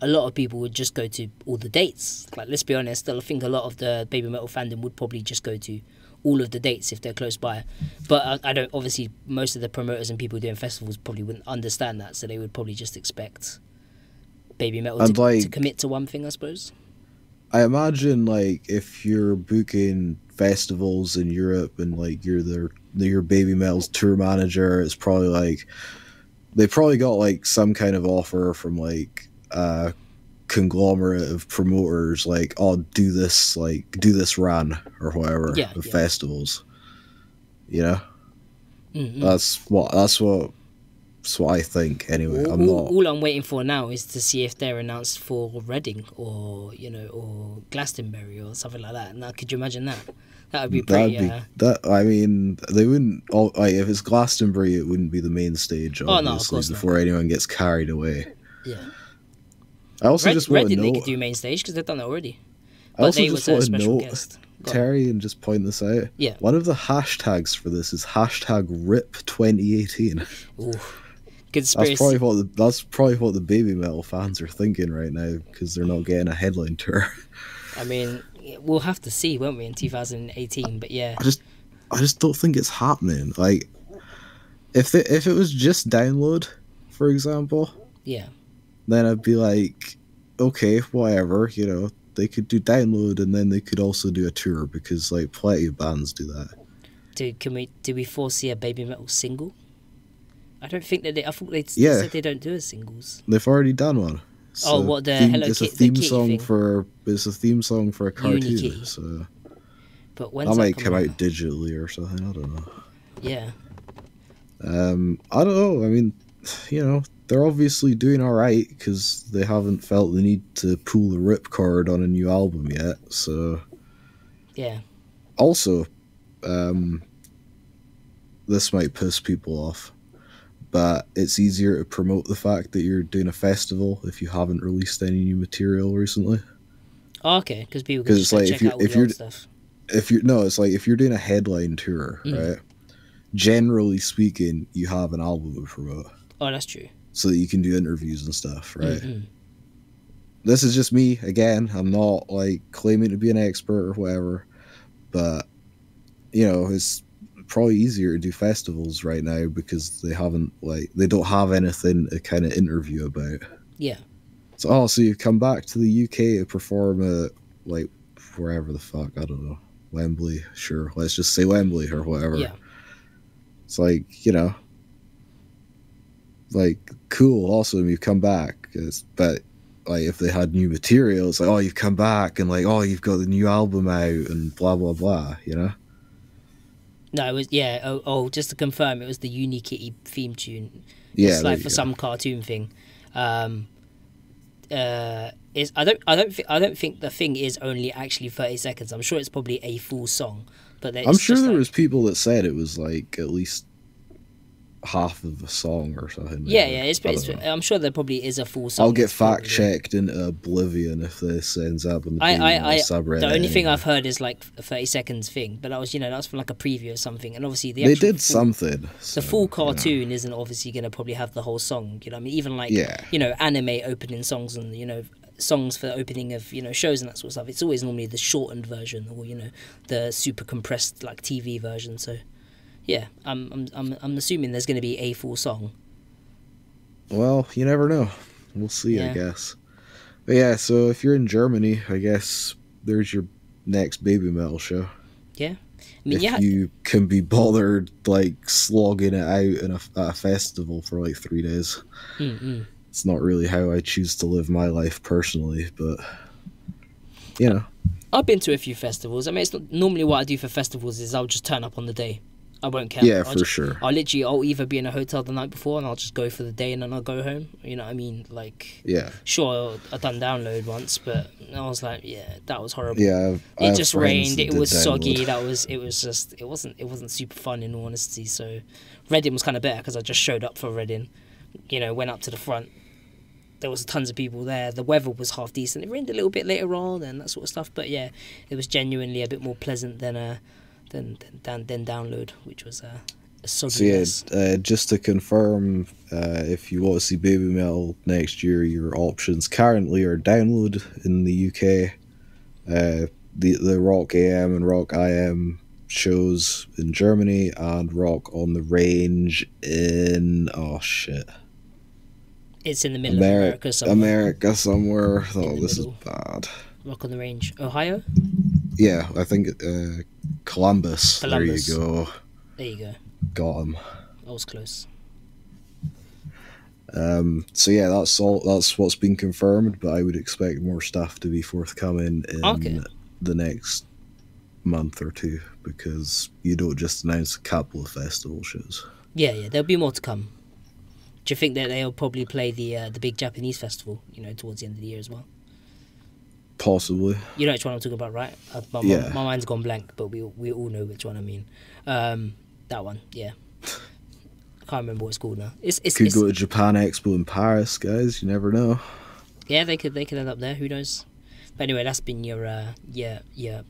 a lot of people would just go to all the dates. Like, let's be honest, I think a lot of the Baby Metal fandom would probably just go to all of the dates if they're close by. But I don't, obviously, most of the promoters and people doing festivals probably wouldn't understand that, so they would probably just expect Baby Metal to commit to one thing, I suppose. I imagine, like, if you're booking festivals in Europe and, like, you're your Baby Metal's tour manager, it's probably, like, they probably got, like, some kind of offer from, like, a conglomerate of promoters, like, oh, do this run or whatever of festivals. You know? Mm-hmm. That's what I think, anyway. All I'm waiting for now is to see if they're announced for Reading or, you know, or Glastonbury or something like that. Now, could you imagine that? That would be pretty. I mean, they wouldn't. Like, if it's Glastonbury, it wouldn't be the main stage. Obviously, no, of course before anyone gets carried away. Yeah. I also just want to Reading note, they could do main stage because they've done it already. I also just want to note, Terry, and just point this out. Yeah. One of the hashtags for this is #RIP2018. Ooh. Conspiracy. That's probably what the Baby Metal fans are thinking right now because they're not getting a headline tour. I mean, we'll have to see, won't we, in 2018? But yeah, I just don't think it's happening. Like, if it was just download, for example, yeah, then I'd be like, okay, whatever. You know, they could do download and then they could also do a tour because, like, plenty of bands do that. Do we foresee a Baby Metal single? I don't think that I thought they said they don't do a singles. They've already done one. So what, the Hello Kitty? It's a theme song for a cartoon. Unikitty. So but when's that might come out digitally or something. I don't know. Yeah. I don't know. I mean, you know, they're obviously doing all right because they haven't felt the need to pull the rip cord on a new album yet. So yeah. Also, this might piss people off, but it's easier to promote the fact that you're doing a festival if you haven't released any new material recently. Oh, okay, because people can just check out all the old stuff. It's like if you're doing a headline tour, right? Generally speaking, you have an album to promote. Oh, that's true. So that you can do interviews and stuff, right? Mm-hmm. This is just me again. I'm not like claiming to be an expert or whatever, but you know, it's probably easier to do festivals right now because they don't have anything to kind of interview about. Yeah. So you come back to the UK to perform at like wherever the fuck, I don't know, Wembley, sure, let's just say Wembley or whatever. Yeah. It's like, you know, like cool, awesome, you come back, but like if they had new material, it's like, oh, you've come back and like, oh, you've got the new album out and blah blah blah, you know. No, it was just to confirm, it was the Unikitty theme tune. Yeah, it's like for some cartoon thing. I don't think the thing is only actually 30 seconds. I'm sure it's probably a full song, but I'm sure there was people that said it was like at least half of a song or something. Yeah, I'm sure there probably is a full song. I'll get fact checked into oblivion if this ends up in the subreddit. The only thing I've heard is like a 30 seconds thing, but that was from like a preview or something, and obviously they did something. The full cartoon isn't obviously going to probably have the whole song. You know, I mean, even like you know, anime opening songs and you know, songs for the opening of, you know, shows and that sort of stuff. It's always normally the shortened version or, you know, the super compressed like TV version. So yeah, I'm assuming there's going to be a full song. Well, you never know. We'll see, I guess. But yeah, so if you're in Germany, I guess there's your next Baby Metal show. Yeah. I mean, if you can be bothered, like, slogging it out at a festival for, like, 3 days. Mm-hmm. It's not really how I choose to live my life personally, but, you know. I've been to a few festivals. I mean, it's not, normally what I do for festivals is I'll just turn up on the day. I won't care. Yeah, for sure. I'll either be in a hotel the night before and I'll just go for the day and then I'll go home. You know what I mean? Like, yeah. Sure, I've done download once, but I was like, yeah, that was horrible. Yeah, it just rained. It was soggy. It wasn't super fun in all honesty. So, Reading was kind of better because I just showed up for Reading. You know, went up to the front, there was tons of people there. The weather was half decent. It rained a little bit later on and that sort of stuff. But yeah, it was genuinely a bit more pleasant than Download, which was a soggy mess. Just to confirm, if you want to see Baby Metal next year, your options currently are Download in the UK, the Rock AM and Rock IM shows in Germany, and Rock on the Range in it's in the middle of America somewhere. This is bad. Rock on the Range, Ohio. Yeah, I think Columbus. There you go. There you go. Got him. I was close. So yeah, that's what's been confirmed, but I would expect more stuff to be forthcoming in the next month or two, because you don't just announce a couple of festival shows. Yeah, there'll be more to come. Do you think that they'll probably play the big Japanese festival, towards the end of the year as well? Possibly. You know which one I'm talking about, right? My mind's gone blank, but we all know which one I mean. That one, yeah. I can't remember what it's called now. Could go to Japan Expo in Paris, guys. You never know. Yeah, they could end up there. Who knows? But anyway, that's been your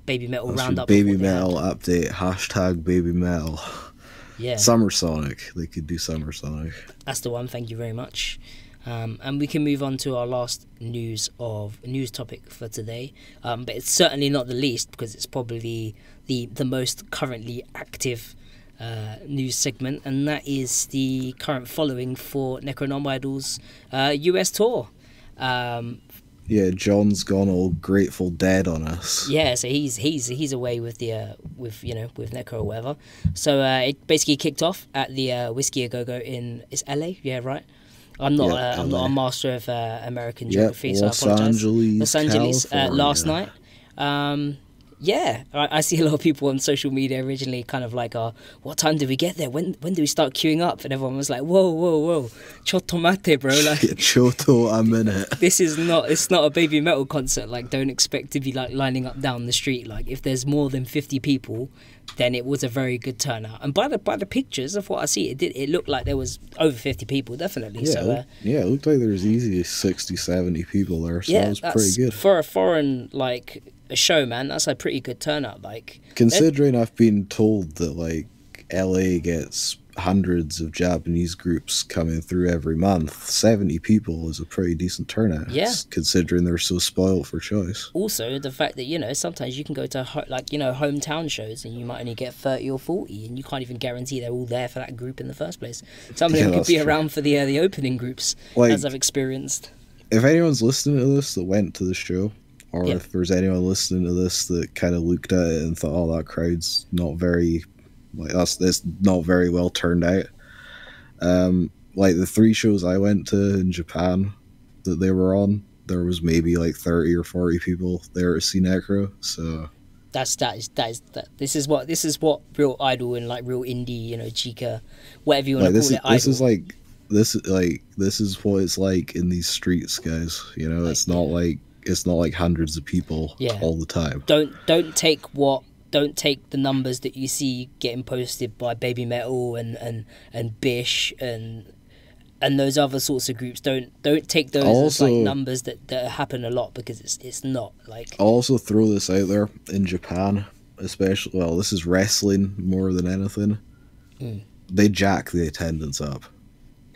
Baby Metal roundup. Baby Metal update. # Baby Metal. Yeah. Summer Sonic. They could do Summer Sonic. That's the one. Thank you very much. And we can move on to our last news topic for today. But it's certainly not the least, because it's probably the most currently active news segment, and that is the current following for NECRONOMIDOL's US tour. Yeah, John's gone all Grateful Dead on us. Yeah, so he's away with with Necro or whatever. So it basically kicked off at the Whiskey A Go Go in LA. Yeah, right. I'm not a master of American geography, so I apologize. Los Angeles last night. Yeah, I see a lot of people on social media originally kind of like, what time did we get there? When do we start queuing up? And everyone was like, whoa, chotto mate, bro. Like, chotto a minute. It's not a Baby Metal concert. Like, don't expect to be like lining up down the street. Like, if there's more than 50 people, then it was a very good turnout. And by the pictures of what I see, it looked like there was over 50 people, definitely. Yeah, so, it looked like there was easily 60, 70 people there, so it was pretty good. For a foreign, a show, man, that's a pretty good turnout. Like, considering I've been told that LA gets hundreds of Japanese groups coming through every month, 70 people is a pretty decent turnout. Yeah, considering they're so spoiled for choice. Also, the fact that sometimes you can go to hometown shows and you might only get 30 or 40, and you can't even guarantee they're all there for that group in the first place. Some of them could be around for the opening groups, as I've experienced. If anyone's listening to this that went to the show, or if there's anyone listening to this that kind of looked at it and thought, oh, that crowd's not very, that's not very well turned out. The 3 shows I went to in Japan that they were on, there was maybe 30 or 40 people there to see Necro. So this is what real idol and real indie, chica, whatever you want to call it, idol. This is what it's like in these streets, guys. It's not like hundreds of people all the time. Don't take the numbers that you see getting posted by Baby Metal and Bish and those other sorts of groups. Don't take those as numbers that happen a lot, because it's not like. I'll also throw this out there in Japan, especially. Well, this is wrestling more than anything. They jack the attendance up.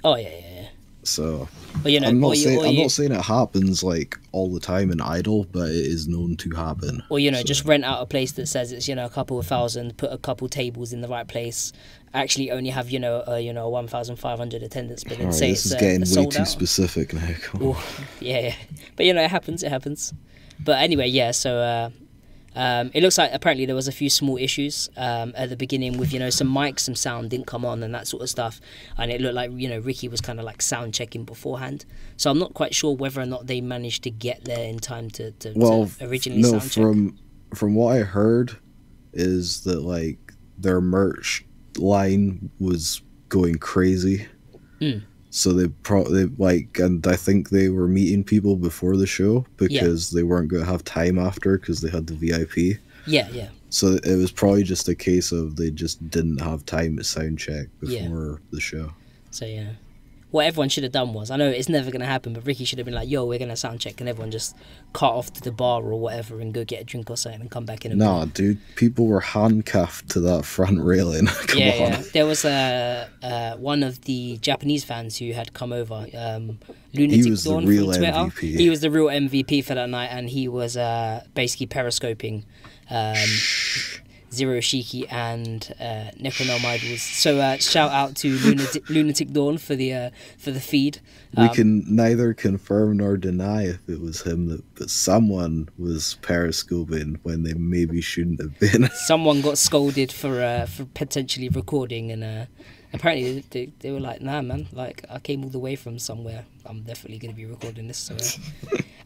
Oh yeah. So, but, I'm not saying it happens all the time in Idol, but it is known to happen. Or just rent out a place that says it's a couple of thousand, put a couple tables in the right place, actually only have 1,500 attendance, but then say this it's is getting way too out. specific now. Yeah, but it happens. But anyway, so. It looks like apparently there was a few small issues at the beginning with some mics, some sound didn't come on and that sort of stuff, and it looked like Ricky was kind of sound checking beforehand. So I'm not quite sure whether or not they managed to get there in time to originally sound check. From what I heard is that their merch line was going crazy. So they and I think they were meeting people before the show because they weren't going to have time after, because they had the VIP. Yeah. So it was probably just a case of they just didn't have time to sound check before the show. So yeah. what everyone should have done was, I know it's never going to happen, but Ricky should have been like, yo, we're going to sound check, and everyone just cut off to the bar or whatever and go get a drink or something and come back in a minute. Nah, dude, people were handcuffed to that front railing. Come on. Yeah. There was one of the Japanese fans who had come over, Lunatic Dawn from Twitter. MVP. He was the real MVP for that night, and he was basically periscoping Zero Shiki and NECRONOMIDOL. So shout out to Lunatic Dawn for the feed. We can neither confirm nor deny if it was him, but someone was periscoping when they maybe shouldn't have been. Someone got scolded for potentially recording, and apparently they were like, nah, man, like, I came all the way from somewhere. I'm definitely going to be recording this. So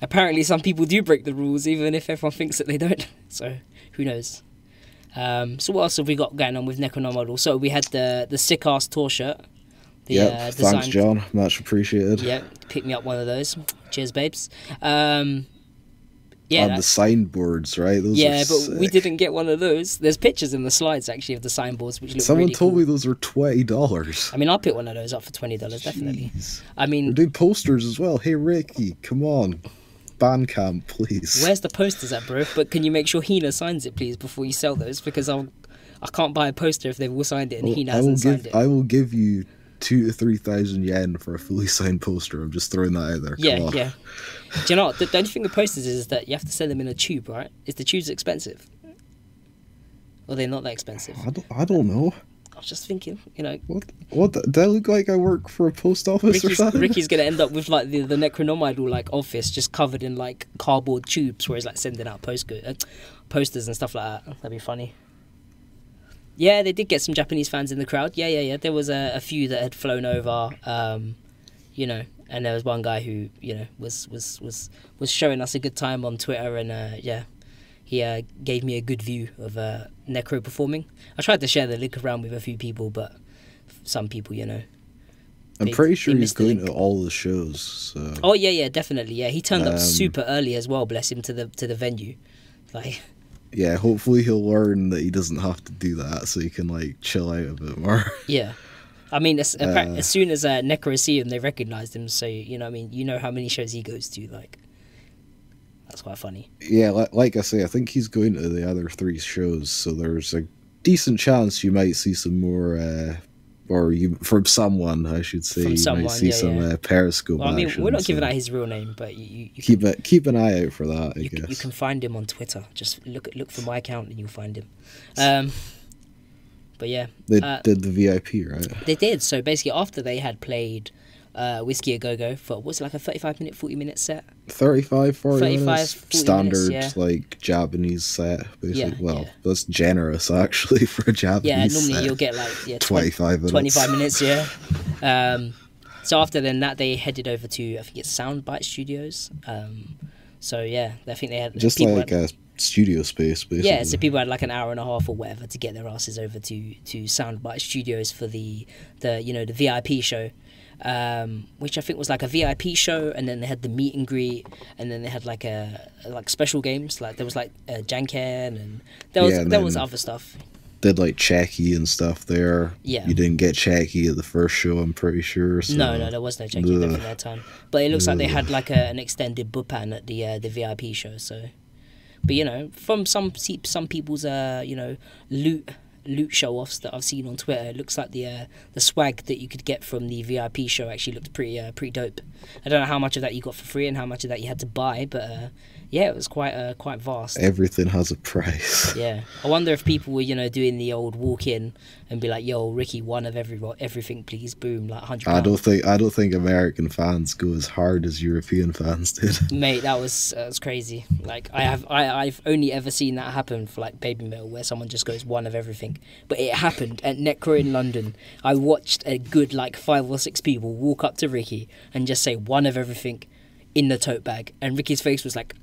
apparently some people do break the rules, even if everyone thinks that they don't. So who knows? So what else have we got going on with NECRONOMIDOL? So we had the sick ass tour shirt. Thanks, John. Much appreciated. Yep, pick me up one of those. Cheers, babes. And the signboards, right? Those but sick. we didn't get one of those. There's pictures in the slides actually of the signboards, which look Someone really told cool. me those were $20. I mean, I'll pick one of those up for $20, definitely. I mean, we're doing posters as well. Hey, Ricky, come on. Bandcamp, please. Where's the posters at, bro? But can you make sure Hina signs it, please, before you sell those? Because I can't buy a poster if they've all signed it and Hina hasn't signed it. I will give you 2,000 to 3,000 yen for a fully signed poster. I'm just throwing that out there. Come on. Do you know what? The only thing with posters is that you have to send them in a tube, right? Is the tubes expensive? Or they're not that expensive? I don't know. I was just thinking, you know. What? Do I look like I work for a post office or something? Ricky's going to end up with like the NECRONOMIDOL like office just covered in like cardboard tubes where he's like sending out posters and stuff like that. That'd be funny. Yeah, they did get some Japanese fans in the crowd. Yeah. There was a few that had flown over, you know, and there was one guy who, you know, was showing us a good time on Twitter, and he gave me a good view of Necro performing. I tried to share the link around with a few people, but some people, you know, I'm pretty sure he's going to all the shows. So. Oh yeah, definitely. Yeah, he turned up super early as well. Bless him, to the venue, like. Yeah, hopefully he'll learn that he doesn't have to do that, so he can like chill out a bit more. Yeah, I mean, as soon as Necro see him, they recognized him. So you know, I mean, you know how many shows he goes to, like. That's quite funny. Yeah, like I say, I think he's going to the other 3 shows, so there's a decent chance you might see some more, from someone, I should say. From someone, you might see some Periscope well, I mean, action, we're not giving out his real name, but you keep an eye out for that, I guess. You can find him on Twitter. Just look for my account and you'll find him. But yeah. They did the VIP, right? They did. So basically, after they had played Whiskey A Go Go for, what's it, like a 35-minute, 40-minute set? 35, 40 minutes. 40 Standard, minutes, like, Japanese set, basically. Yeah, that's generous, actually, for a Japanese set. Normally you'll get, like, 25 minutes. 25 minutes, yeah. So after then that, they headed over to, I think it's Soundbite Studios. So, yeah, I think they had... Just like a studio space, basically. Yeah, so people had like an hour and a half or whatever to get their asses over to Soundbite Studios for the VIP show. Which I think was like a VIP show, and then they had the meet and greet, and then they had like special games, like there was like Janken, and there was other stuff. Did like Checky and stuff there. Yeah, you didn't get Checky at the first show, I'm pretty sure. So. No, there was no Checky during that time. But it looks like they had like an extended Buppan at the VIP show. So, but you know, from some people's loot show-offs that I've seen on Twitter, it looks like the swag that you could get from the VIP show actually looked pretty dope. I don't know how much of that you got for free and how much of that you had to buy, but yeah, it was quite vast. Everything has a price. Yeah, I wonder if people were doing the old walk-in and be like, "Yo, Ricky, one of everything, please." Boom, like £100. I don't think American fans go as hard as European fans did. Mate, that was crazy. Like I've only ever seen that happen for like Baby Metal, where someone just goes one of everything. But it happened at Necro in London. I watched a good like 5 or 6 people walk up to Ricky and just say one of everything in the tote bag, and Ricky's face was like,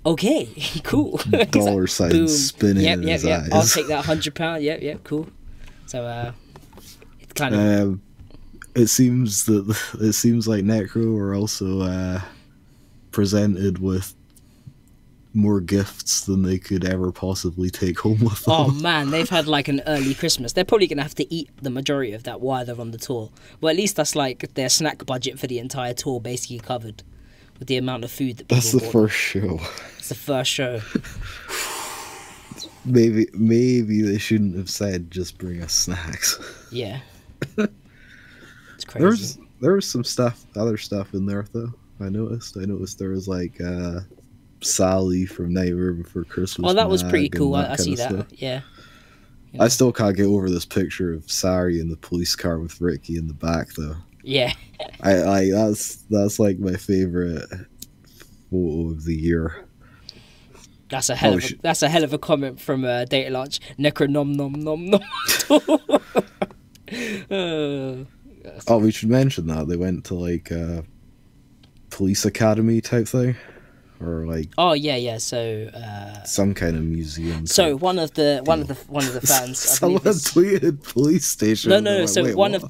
okay, cool. Dollar like, signs spinning in his eyes. I'll take that £100. Yep, cool. So it's kind of. It seems like Necro are also presented with more gifts than they could ever possibly take home with them. Oh man, they've had like an early Christmas. They're probably going to have to eat the majority of that while they're on the tour. Well, at least that's like their snack budget for the entire tour basically covered with the amount of food that people That's the bought. first show. It's the first show. Maybe they shouldn't have said just bring us snacks. Yeah. It's crazy. There was some other stuff in there though. I noticed there was like Sally from Nightmare Before Christmas. Oh, that was Mag pretty and cool. I kind see of that. stuff. Yeah. I still can't get over this picture of Sari in the police car with Ricky in the back though. Yeah. I that's like my favorite photo of the year. That's a hell of a comment from Data Launch. NECRONOMIDOL. Oh, we should mention that they went to like police academy type thing, or like so some kind of museum. So one of the fans Someone tweeted police station. No. Like, So wait, one what? of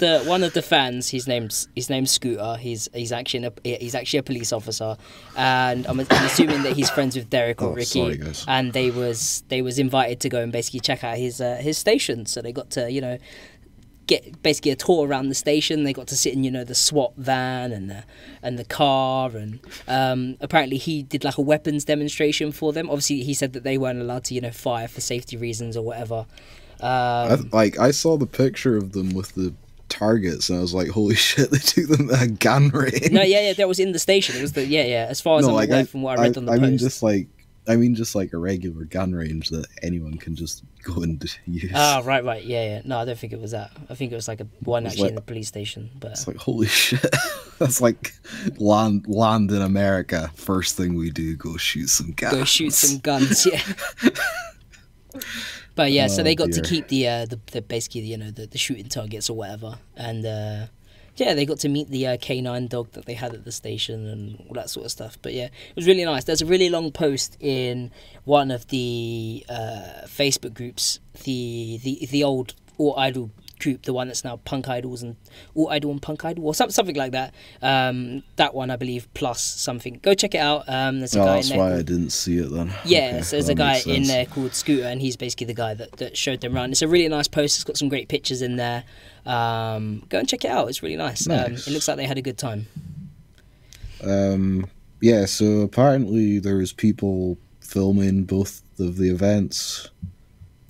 the fans, his name's Scooter. He's actually a police officer, and I'm assuming that he's friends with Derek or Ricky. Sorry, guys. And they was invited to go and basically check out his station. So they got to get basically a tour around the station. They got to sit in the SWAT van and the car, and apparently he did like a weapons demonstration for them. Obviously he said that they weren't allowed to fire for safety reasons or whatever. I saw the picture of them with the targets and I was like, holy shit, they took them to a gun range. No, that was in the station. It was as far as I'm aware from what I read on the post. I mean just like a regular gun range that anyone can just go and use. Ah, right, yeah. No, I don't think it was that. I think it was like one actually in the police station. But it's like, holy shit. That's like land in America. First thing we do, go shoot some guns. Go shoot some guns, yeah. But yeah, so they got to keep the basically the shooting targets or whatever, and they got to meet the canine dog that they had at the station and all that sort of stuff. But yeah, it was really nice. There's a really long post in one of the Facebook groups, the old All Idol group, the one that's now Punk Idols and All Idol and Punk Idol, or something like that. That one, I believe, plus something. Go check it out. There's a guy that's in there. why I didn't see it then. Yeah, Okay, so there's a guy in there called Scooter, and he's basically the guy that showed them around. It's a really nice post. It's got some great pictures in there. Go and check it out. It's really nice. It looks like they had a good time. Yeah, so apparently there was people filming both of the events.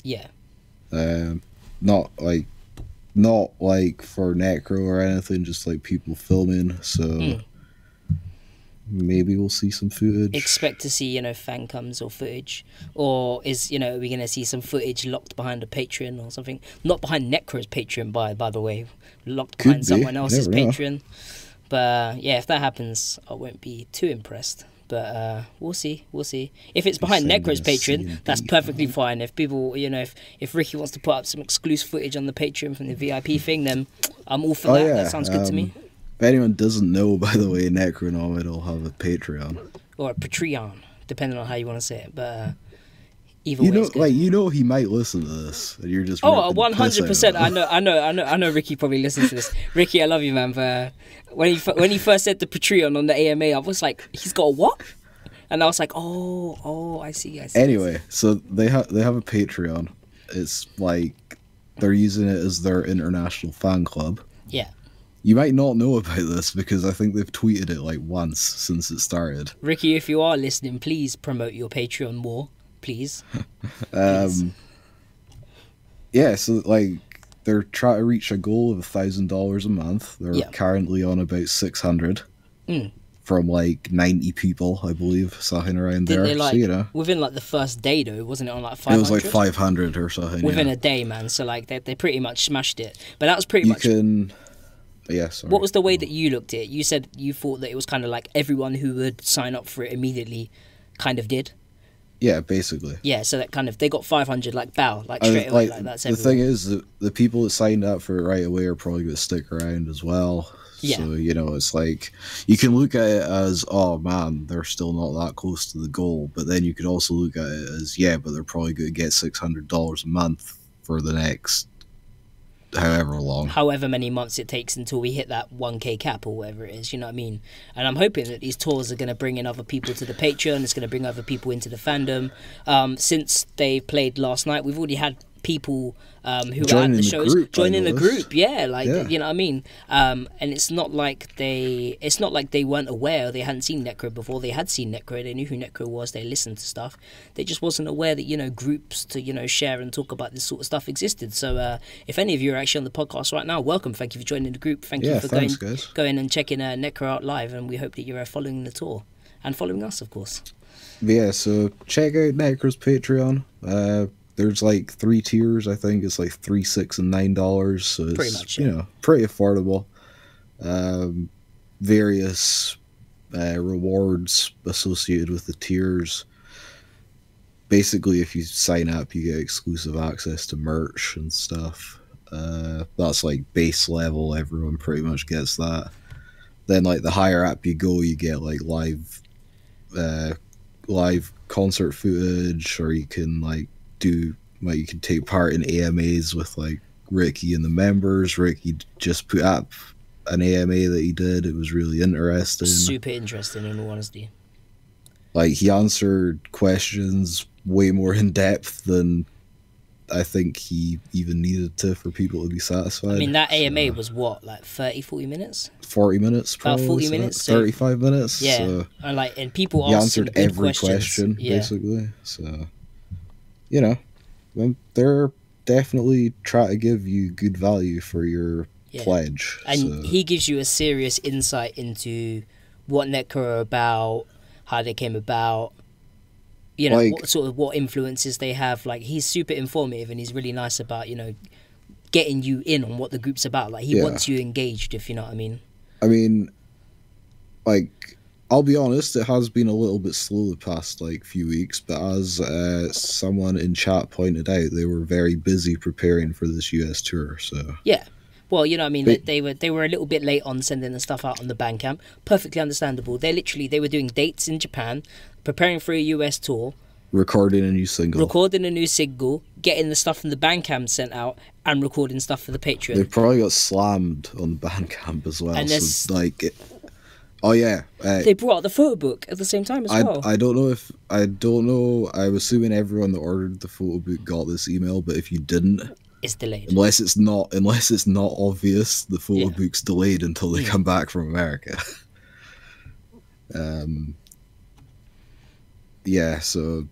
Yeah. Not like for Necro or anything, just like people filming. So maybe we'll see some footage. Expect to see fan cams or footage, or is are we gonna see some footage locked behind a Patreon or something? Not behind Necro's Patreon, by the way, locked behind someone else's Patreon. But yeah, if that happens, I won't be too impressed. But we'll see. If it's behind Necro's Patreon, that's perfectly fine. If people, if Ricky wants to put up some exclusive footage on the Patreon from the VIP thing, then I'm all for that. Yeah. That sounds good to me. If anyone doesn't know, by the way, NECRONOMIDOL have a Patreon. Or a Patreon, depending on how you want to say it. But either way, he might listen to this, and you're just 100%. I know. Ricky probably listens to this. Ricky, I love you, man. But when he first said the Patreon on the AMA, I was like, he's got a what? And I was like, oh, I see. Anyway, so they have a Patreon. It's like they're using it as their international fan club. Yeah. You might not know about this because I think they've tweeted it like once since it started. Ricky, if you are listening, please promote your Patreon more, please. Yeah, so like they're trying to reach a goal of $1,000 a month. They're currently on about 600 from like 90 people, I believe, something around there. They, so, within like the first day though, wasn't it on like 500? It was like 500 or something. Within a day, man. So like they pretty much smashed it. But that was pretty much. Yeah, sorry. What was the way that you looked at it? You said you thought that it was kind of like everyone who would sign up for it immediately kind of did. Yeah, basically. Yeah, so that kind of, they got 500 like straight away. Like that's everyone. The thing is, the people that signed up for it right away are probably going to stick around as well. Yeah. So, it's like, you can look at it as, oh man, they're still not that close to the goal. But then you could also look at it as, yeah, but they're probably going to get $600 a month for the next however long. However many months it takes until we hit that 1K cap or whatever it is, you know what I mean? And I'm hoping that these tours are going to bring in other people to the Patreon. It's going to bring other people into the fandom. Since they played last night, we've already had people who are at the shows joining the group, you know what I mean, and it's not like they weren't aware, or they hadn't seen Necro before. They had seen Necro, they knew who Necro was, they listened to stuff, they just wasn't aware that, you know, groups to, you know, share and talk about this sort of stuff existed. So if any of you are actually on the podcast right now, welcome, thank you for joining the group, thank you for going and checking Necro out live, and we hope that you're following the tour and following us, of course. Yeah, so check out Necro's Patreon. There's like 3 tiers, I think. It's like $3, $6, and $9. So it's pretty much, you know, pretty affordable. Various rewards associated with the tiers. Basically, if you sign up, you get exclusive access to merch and stuff. That's like base level. Everyone pretty much gets that. Then, like, the higher up you go, you get like live concert footage, or you can you can take part in AMAs with like Ricky and the members. Ricky just put up an AMA that he did. It was really interesting. Super interesting, in all honesty. Like, he answered questions way more in depth than I think he even needed to for people to be satisfied. I mean, that AMA was what, like 30, 40 minutes? 40 minutes, probably. About 40 minutes. 35 minutes. Yeah. So and people he asked answered every question, basically. So, you know, they're definitely trying to give you good value for your pledge. And he gives you a serious insight into what Necro are about, how they came about, you know, like, what influences they have. Like, he's super informative, and he's really nice about, you know, getting you in on what the group's about. Like, he wants you engaged, if you know what I mean. I mean, like, I'll be honest, it has been a little bit slow the past, like, few weeks, but as someone in chat pointed out, they were very busy preparing for this US tour, so... Yeah. Well, you know what I mean, they were a little bit late on sending the stuff out on the Bandcamp. Perfectly understandable. They were doing dates in Japan, preparing for a US tour, recording a new single, getting the stuff from the Bandcamp sent out, and recording stuff for the Patreon. They probably got slammed on the Bandcamp as well. And so, like, they brought out the photo book at the same time as well. I don't know. I'm assuming everyone that ordered the photo book got this email, but if you didn't, it's delayed. Unless it's not obvious, the photo book's delayed until they come back from America. So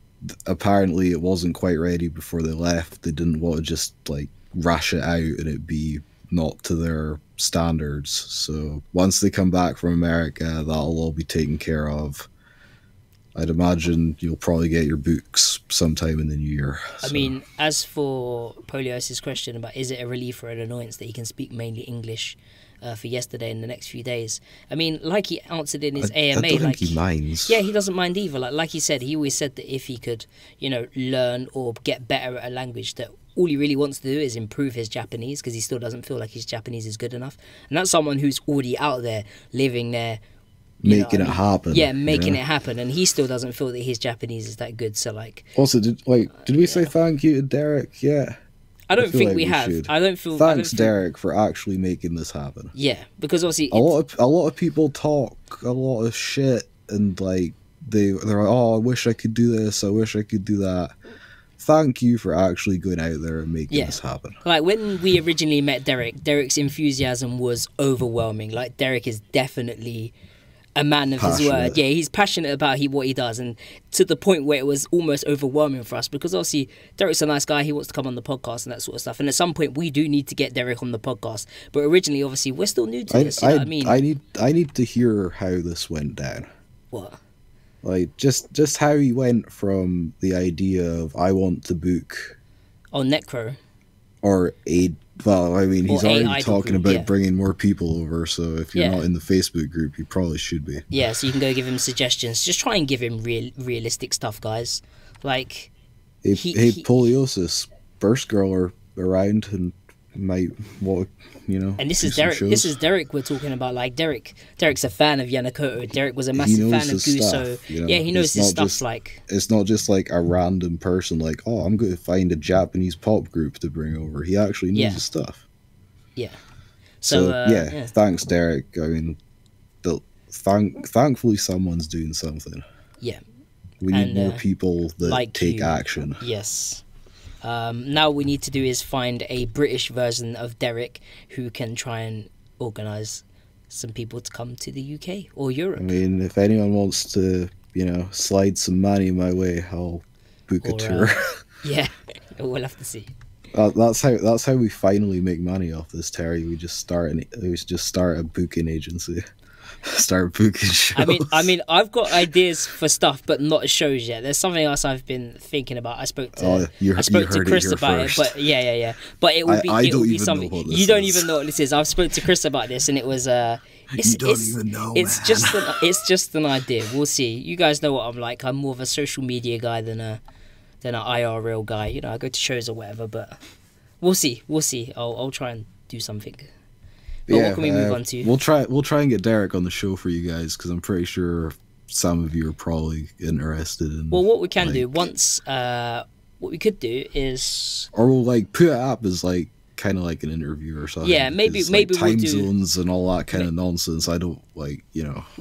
apparently it wasn't quite ready before they left. They didn't want to just like rush it out and it be not to their standards. So once they come back from America, that'll all be taken care of. I'd imagine you'll probably get your books sometime in the new year. So. I mean, as for Polios's question about is it a relief or an annoyance that he can speak mainly English for yesterday and the next few days, I mean, like he answered in his AMA, I don't think he minds. Yeah, he doesn't mind either. Like he said, he always said that if he could, you know, learn or get better at a language, that all he really wants to do is improve his Japanese, because he still doesn't feel like his Japanese is good enough. And that's someone who's already out there, living there, making it happen. Yeah, making it happen, and he still doesn't feel that his Japanese is that good. So, like, also, did we say thank you to Derek? Yeah, I don't think we have. I don't feel. Thanks, Derek, for actually making this happen. Yeah, because obviously a lot of people talk a lot of shit, and like they're like, oh, I wish I could do this. I wish I could do that. Thank you for actually going out there and making this happen. Like, when we originally met Derek's enthusiasm was overwhelming. Like, Derek is definitely a man of his word. Yeah, he's passionate about what he does, and to the point where it was almost overwhelming for us, because obviously Derek's a nice guy, he wants to come on the podcast and that sort of stuff, and at some point we do need to get Derek on the podcast, but originally obviously we're still new to this, you know what I mean? I need to hear how this went down. What? Like, just how he went from the idea of I want to book Necro or well, I mean, he's already talking about bringing more people over, so if you're not in the Facebook group, you probably should be. Yeah, so you can go give him suggestions. Just try and give him realistic stuff, guys. Like, hey, Poliosis, Burst Girl are around and might want, you know. And this is Derek. This is Derek we're talking about. Like, Derek's a fan of Yanakoto. Derek was a massive fan of Guso. You know? Yeah, he knows his stuff. Like, it's not just like a random person. Like, oh, I'm going to find a Japanese pop group to bring over. He actually knows his stuff. Yeah. So yeah, thanks, Derek. I mean, thankfully someone's doing something. Yeah. We need more people that like take action. Yes. Now we need to do is find a British version of Derek who can try and organise some people to come to the UK or Europe. I mean, if anyone wants to, slide some money my way, I'll book a tour. Yeah, we'll have to see. That's how we finally make money off this, Terry. We just start a booking agency. Start booking shows. I mean, I've got ideas for stuff, but not shows yet. There's something else I've been thinking about. I spoke to Chris about it, but yeah. But it would be something you don't even know what this is. I've spoke to Chris about this, and it was you don't even know. It's just an idea. We'll see. You guys know what I'm like. I'm more of a social media guy than an IRL guy. I go to shows or whatever, but we'll see. I'll try and do something. But what can we move on to? We'll try and get Derek on the show for you guys, because I'm pretty sure some of you are probably interested in. Well, what we can do once, what we could do is, or we'll put it up as kind of like an interview or something. Yeah, maybe time we'll do zones and all that kind of nonsense. I don't Well,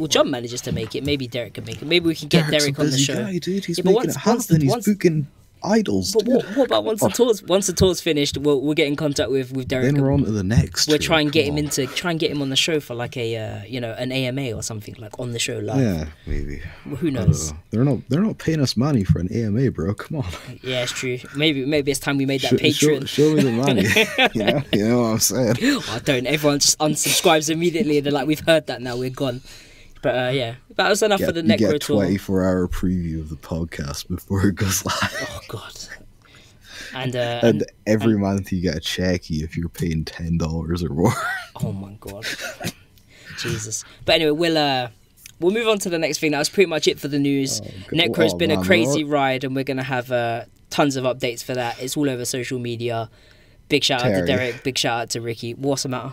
John manages to make it. Maybe Derek can make it. Maybe we can get Derek on the show. Guy, dude. He's making it happen. He's booking idols. But what about once the tour's finished, we'll get in contact with Derek. Then we're on to the next. We'll try and get him on the show for like a an AMA or something, like on the show live. Yeah, maybe. Well, who knows? They're not paying us money for an AMA, bro. Come on. Yeah, it's true. Maybe it's time we made that Patreon. Show me the money. You know what I'm saying? I don't. Everyone just unsubscribes immediately. They're like, we've heard that now. We're gone. But yeah, that was enough for the Necro tour. You get a tour. 24-hour preview of the podcast before it goes live. Oh God! And every month you get a checky if you're paying $10 or more. Oh my God, Jesus! But anyway, we'll move on to the next thing. That was pretty much it for the news. Necro's been a crazy ride, and we're gonna have tons of updates for that. It's all over social media. Big shout out to Derek. Big shout out to Ricky. What's the matter?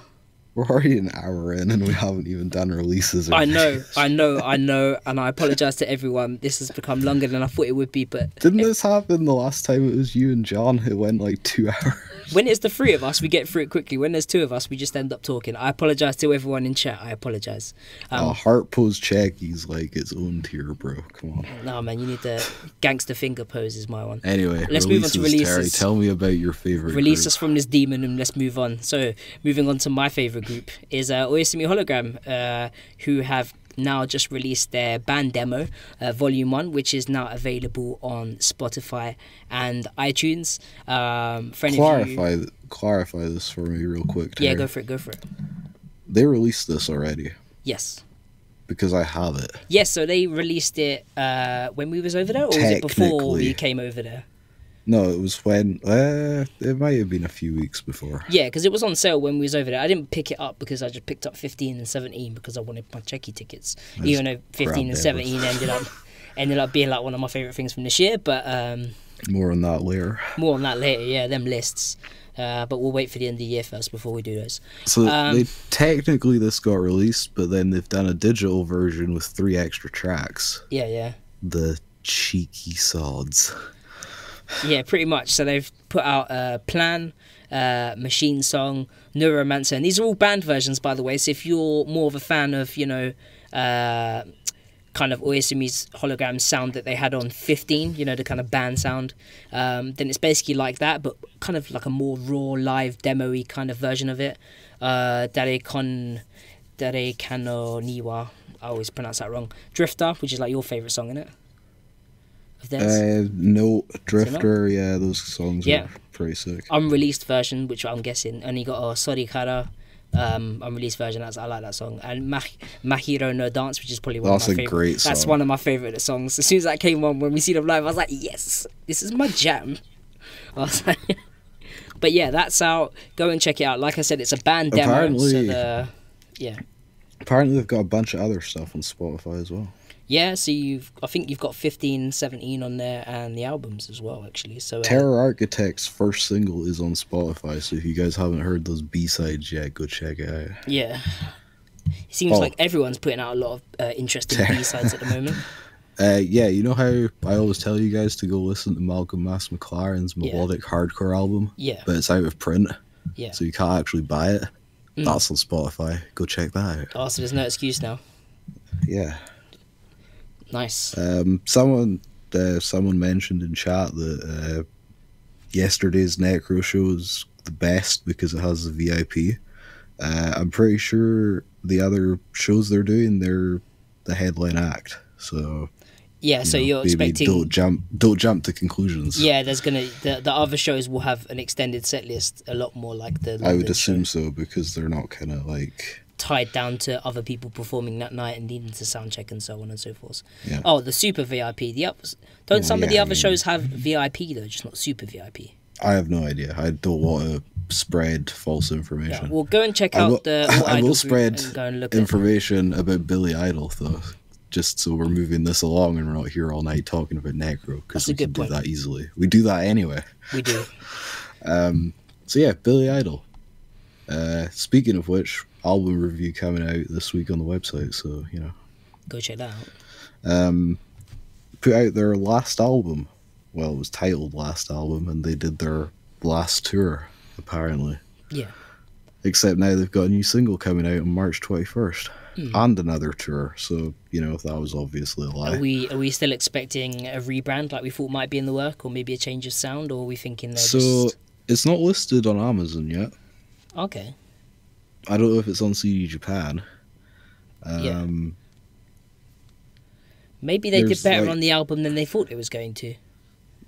We're already an hour in and we haven't even done releases. I know, and I apologise to everyone. This has become longer than I thought it would be, but... Didn't this happen the last time it was you and John who went 2 hours? When it's the three of us, we get through it quickly. When there's two of us, we just end up talking. I apologise to everyone in chat. I apologise. Heart pose checkies its own tier, bro. Come on. No, man, you need the gangster finger pose is my one. Anyway, let's move on to releases. Terry, tell me about your favourite Release us from this demon and let's move on. So, moving on to my favourite group is Oyasumi Hologram, who have now just released their band demo, Volume 1, which is now available on Spotify and iTunes. Clarify this for me real quick, Terry. Yeah, go for it. They released this already? Yes. Because I have it. Yes, so they released it when we was over there, or was it before we came over there? No, it was when... it might have been a few weeks before. Yeah, because it was on sale when we was over there. I didn't pick it up because I just picked up 15 and 17 because I wanted my checky tickets. Even though 15 and 17 ended up being one of my favourite things from this year. But more on that later. Yeah, them lists. But we'll wait for the end of the year first before we do those. So technically this got released, but then they've done a digital version with 3 extra tracks. Yeah. The cheeky sods. Yeah, pretty much. So they've put out Plan, Machine Song, Neuromancer, and these are all band versions, by the way. So if you're more of a fan of, kind of Oyasumi's Hologram sound that they had on 15, the kind of band sound, then it's basically like that, but kind of like a more raw, live, demo-y kind of version of it. Dare Kano Niwa, I always pronounce that wrong. Drifter, which is your favourite song, isn't it? No, Drifter, yeah, those songs are pretty sick. Unreleased version, which I'm guessing only got a Sorry Kara unreleased version. I like that song. And Mahiro no Dance, which is probably one of my favorite. That's a great song. That's one of my favorite songs. As soon as that came on, when we see them live, I was like, yes, this is my jam. I was like, but yeah, that's out. Go and check it out. Like I said, it's a band demo. Apparently they've got a bunch of other stuff on Spotify as well. Yeah, so I think you've got 15, 17 on there, and the albums as well, actually. So Terror Architect's first single is on Spotify, so if you guys haven't heard those B-sides yet, go check it out. Yeah. It seems like everyone's putting out a lot of interesting B-sides at the moment. Yeah, you know how I always tell you guys to go listen to Malcolm Mas McLaren's melodic hardcore album? Yeah. But it's out of print? Yeah. So you can't actually buy it. That's on Spotify. Go check that out. Oh, so there's no excuse now. Yeah. Nice. Someone mentioned in chat that yesterday's Necro show is the best because it has the VIP. I'm pretty sure the other shows they're doing, they're the headline act. So yeah, so you're expecting don't jump to conclusions. Yeah, there's gonna the other shows will have an extended set list, a lot more like the London I would assume show, so, because they're not kind of like tied down to other people performing that night and needing to sound check and so on and so forth. Yeah. Oh, the super VIP. The others don't some of the other shows have VIP though, just not super VIP? I have no idea. I don't want to spread false information. Yeah, well, go and check out I will spread and go and look information about Billy Idol though, just so we're moving this along and we're not here all night talking about Necro, because we can do that easily. We do that anyway. We do. So yeah, Billy Idol. Speaking of which, album review coming out this week on the website, so you know, go check that out. Put out their last album. Well, it was titled Last Album, and they did their last tour, apparently. Yeah. Except now they've got a new single coming out on March 21st, and another tour. So, you know, that was obviously a lie. Are we still expecting a rebrand like we thought might be in the work, or maybe a change of sound, or are we thinking they're it's not listed on Amazon yet. Okay. I don't know if it's on CD Japan. Yeah. Maybe they did better on the album than they thought it was going to.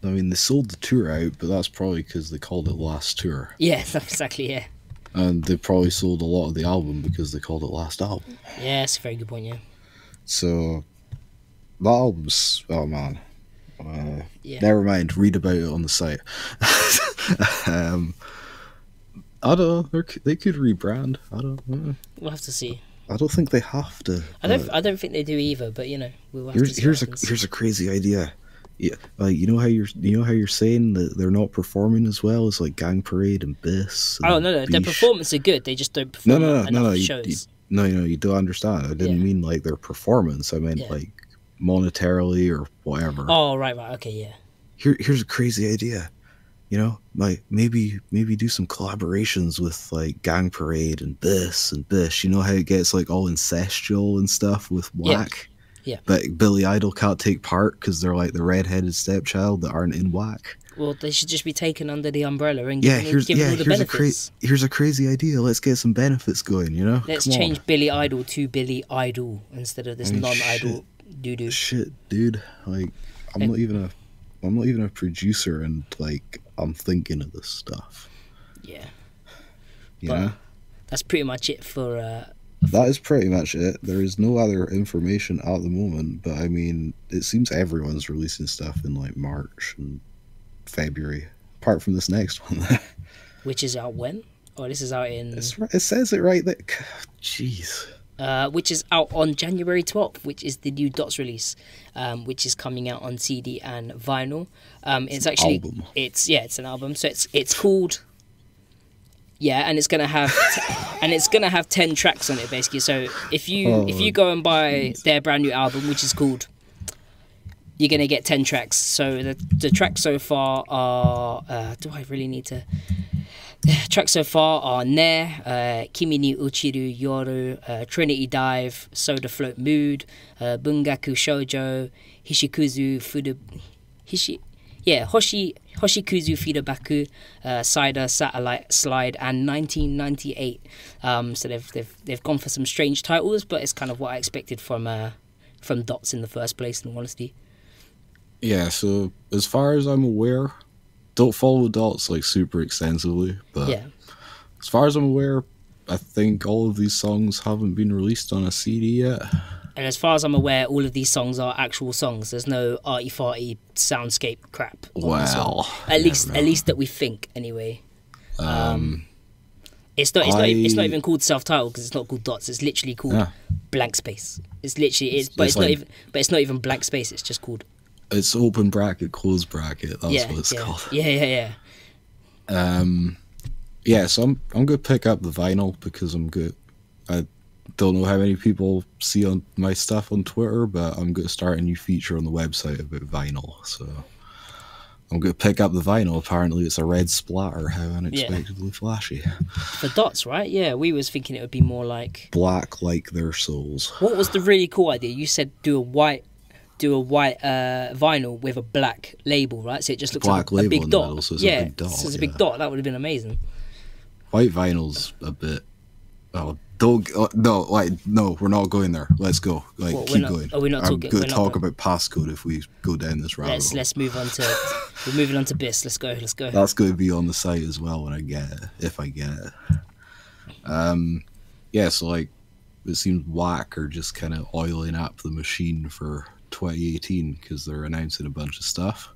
I mean, they sold the tour out, but that's probably because they called it Last Tour. Yeah, exactly, yeah. And they probably sold a lot of the album because they called it Last Album. Yeah, that's a very good point, yeah. So, that album's... Oh, man. Yeah. Never mind, read about it on the site. I don't know, they could rebrand. I don't know. We'll have to see. I don't think they have to. I don't think they do either, but you know, we'll have to see. Here's a crazy idea. Yeah, like you know how you're saying that they're not performing as well as like Gang Parade and Biss. Oh no, their performances are good. They just don't perform enough shows. You don't understand. I didn't mean like their performance. I meant like monetarily or whatever. Oh right, okay, yeah. Here's a crazy idea. You know, like maybe do some collaborations with like Gang Parade and Biss and Bish. You know how it gets like all incestual and stuff with Whack. Yeah. But Billy Idol can't take part because they're like the redheaded stepchild that aren't in Whack. Well, they should just be taken under the umbrella and give them all the benefits. Here's a crazy idea. Let's get some benefits going, you know? Let's change Billy Idol to Billy Idol instead of this non-idol doo-doo. Shit, dude. Like, I'm not even a producer, and like I'm thinking of this stuff. Yeah. Yeah. That's pretty much it for that is pretty much it. There is no other information at the moment, but I mean, it seems everyone's releasing stuff in like March and February, apart from this next one. Which is out when? Oh, this is out in... It says it right there. Jeez. Which is out on January 12th, which is the new Dots release, which is coming out on CD and vinyl. It's actually... album. It's an album. So it's called... Yeah, and it's gonna have it's gonna have 10 tracks on it basically. So if you go and buy their brand new album, which is called, you're gonna get 10 tracks. So the tracks so far are do I really need to? Tracks so far are Ne, Kimi ni Uchiru Yoru, Trinity Dive, Soda Float Mood, Bungaku Shoujo, Hoshikuzu Fudabaku, Cider Satellite Slide, and 1998. So they've gone for some strange titles, but it's kind of what I expected from Dots in the first place, in all honesty. Yeah, so as far as I'm aware, don't follow Dots like super extensively, but as far as I'm aware, I think all of these songs haven't been released on a CD yet. And as far as I'm aware, all of these songs are actual songs. There's no arty-farty soundscape crap. Well, at least that we think anyway. It's not even called self-titled because it's not called Dots. It's literally called Blank Space. It's literally it's not even blank space. It's just called. It's open bracket, close bracket. That's what it's called. Yeah. Yeah, so I'm gonna pick up the vinyl because I'm good. I don't know how many people see on my stuff on Twitter, but I'm gonna start a new feature on the website about vinyl. So I'm going to pick up the vinyl. Apparently it's a red splatter. How unexpectedly flashy. The dots, right? Yeah, we was thinking it would be more like... Black like their souls. What was the really cool idea? You said do a white vinyl with a black label, right? So it just looks like a big dot. Middle, so it's yeah, a big dot. So it's a big dot. That would have been amazing. White vinyl's a bit... Oh, no, we're not going there. Let's go. Keep going. Are we not talking? I'm going to talk about passcode if we go down this rabbit hole. Let's move on to... We're moving on to BIS. Let's go. That's going to be on the site as well when I get it, if I get it. Yeah, so like, it seems Whack are just kind of oiling up the machine for 2018 because they're announcing a bunch of stuff.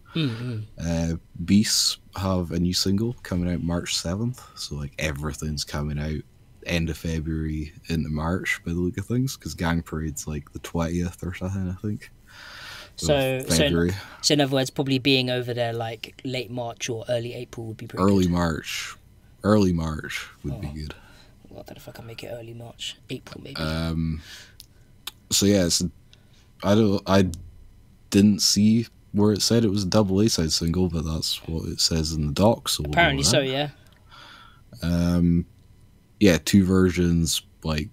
Beasts have a new single coming out March 7th, so like everything's coming out end of February into March by the look of things, because Gang Parade's like the 20th or something, I think. So in other words, probably being over there like late March or early April would be pretty early good. Early March would be good. Well, I don't know if I can make it early March, April maybe. So yeah, I didn't see where it said it was a double A-side single, but that's what it says in the docs. So apparently so, yeah. Yeah, 2 versions, like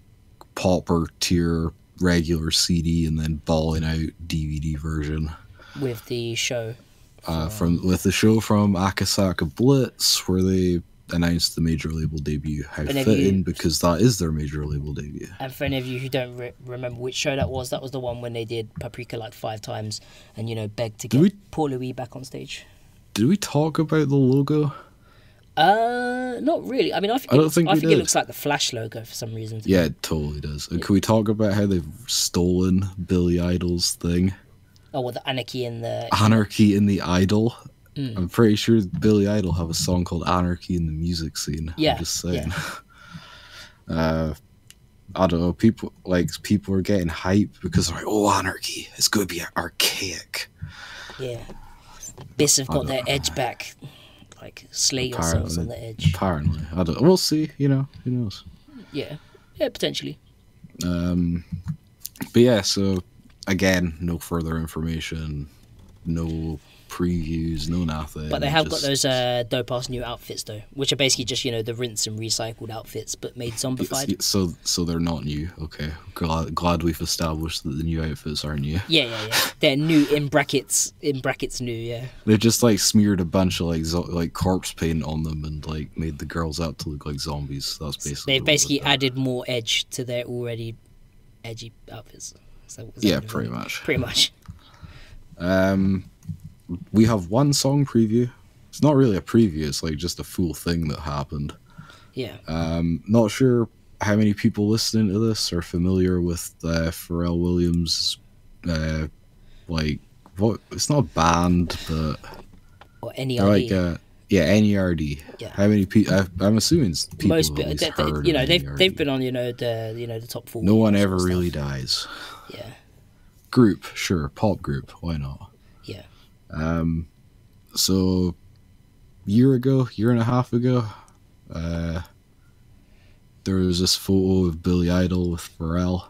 pauper tier regular CD and then balling out DVD version with the show with the show from Akasaka Blitz, where they announced the major label debut. How fitting, because that is their major label debut. And for any of you who don't remember which show that was the one when they did Paprika like 5 times and begged to get Paul Louis back on stage. Did we talk about the logo? Not really. I mean, I think it looks like the Flash logo for some reason. Yeah, it totally does. And can we talk about how they've stolen Billy Idol's thing? Oh, well, the Anarchy in the Idol. I'm pretty sure Billy Idol have a song called Anarchy in the Music Scene. Yeah, I'm just saying. Yeah. I don't know. People are getting hype because they're like, oh, Anarchy, it's going to be archaic. Yeah. BIS have got their edge back. Like, slay yourselves on the edge. Apparently. We'll see, who knows. Yeah, potentially. But yeah, so again, no further information, no previews, no nothing. But they have got those dope-ass new outfits, though, which are basically just, the rinse and recycled outfits, but made zombified. So they're not new, okay. Glad we've established that the new outfits are new. Yeah. They're new in brackets new, yeah. They just, smeared a bunch of, corpse paint on them and, made the girls out to look like zombies. That's basically They've basically added more edge to their already edgy outfits. Yeah, pretty much. Pretty much. We have one song preview. It's not really a preview, it's just a full thing that happened. Yeah. Not sure how many people listening to this are familiar with Pharrell Williams, it's not a band, but... Or NERD. NERD. Yeah. How many people... I'm assuming people most have people, heard they've been on, the top 4. No one ever really dies. Yeah. Group, sure. Pop group, why not? Yeah. So, year and a half ago, there was this photo of Billy Idol with Pharrell.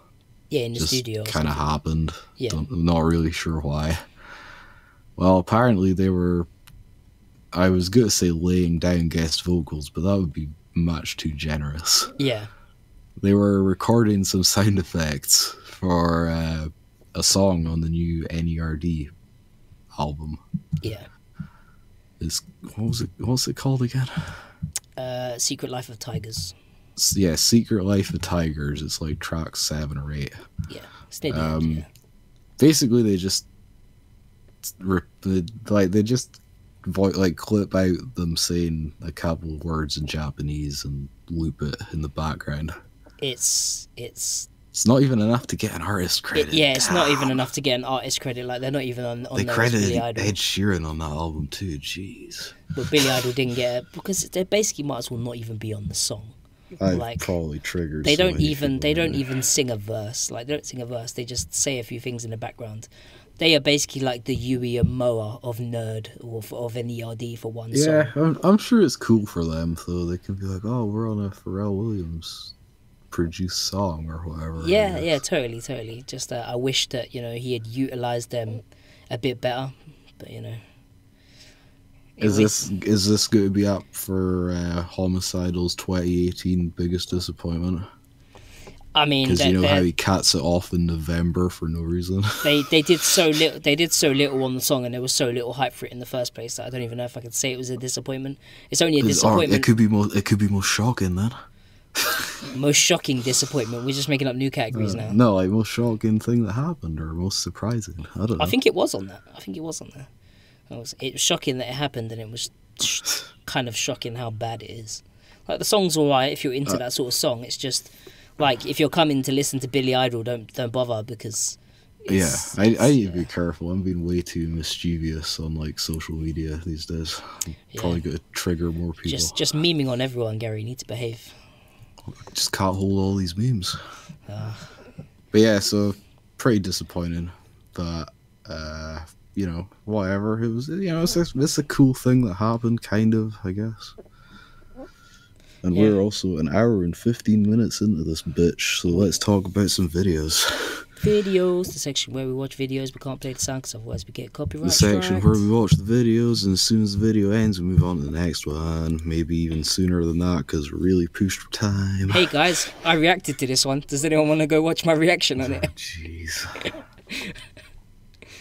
Yeah, in the studio. Kind of happened. Yeah. I'm not really sure why. Well, apparently they were, I was going to say laying down guest vocals, but that would be much too generous. Yeah. They were recording some sound effects for a song on the new NERD album. Yeah. What's it called again? Secret Life of Tigers. Yeah, Secret Life of Tigers. It's track 7 or 8. Yeah. Stay yeah. Basically, they just clip out them saying a couple of words in Japanese and loop it in the background. It's not even enough to get an artist credit. It's not even enough to get an artist credit. They're not even on they credited Billy Idol. Ed Sheeran on that album too. Jeez. But Billy Idol didn't get it because they basically might as well not even be on the song. Probably triggered. They don't even sing a verse. They don't sing a verse. They just say a few things in the background. They are basically like the Yui and Moa of Nerd or of NERD for one song. Yeah, I'm sure it's cool for them, so they can be like, oh, we're on a Pharrell Williams produced song or whatever. Yeah, totally. Just I wish that he had utilized them a bit better, but Is this going to be up for Homicidal's 2018 biggest disappointment? I mean, because you know how he cuts it off in November for no reason. They did so little. They did so little on the song, and there was so little hype for it in the first place that I don't even know if I could say it was a disappointment. It's only a disappointment. It could be most shocking then. Most shocking disappointment. We're just making up new categories now. No, like most shocking thing that happened or most surprising. I don't know. I think it was on that. It was shocking that it happened, and it was kind of shocking how bad it is. Like the song's alright if you're into that sort of song. It's just like if you're coming to listen to Billy Idol, don't bother because. I need to be careful. I'm being way too mischievous on like social media these days. I'm probably going to trigger more people. Just memeing on everyone, Gary. You need to behave. Just can't hold all these memes. But yeah, so pretty disappointing. But you know, whatever. It was, you know, it's a cool thing that happened, kind of, I guess. And we're also an hour and 15 minutes into this bitch, so let's talk about some videos. Videos, the section where we watch videos, we can't play the sound because otherwise we get copyright. The section where we watch the videos, and as soon as the video ends, we move on to the next one. Maybe even sooner than that because we're really pushed for time. Hey guys, I reacted to this one. Does anyone want to go watch my reaction on it? Jeez.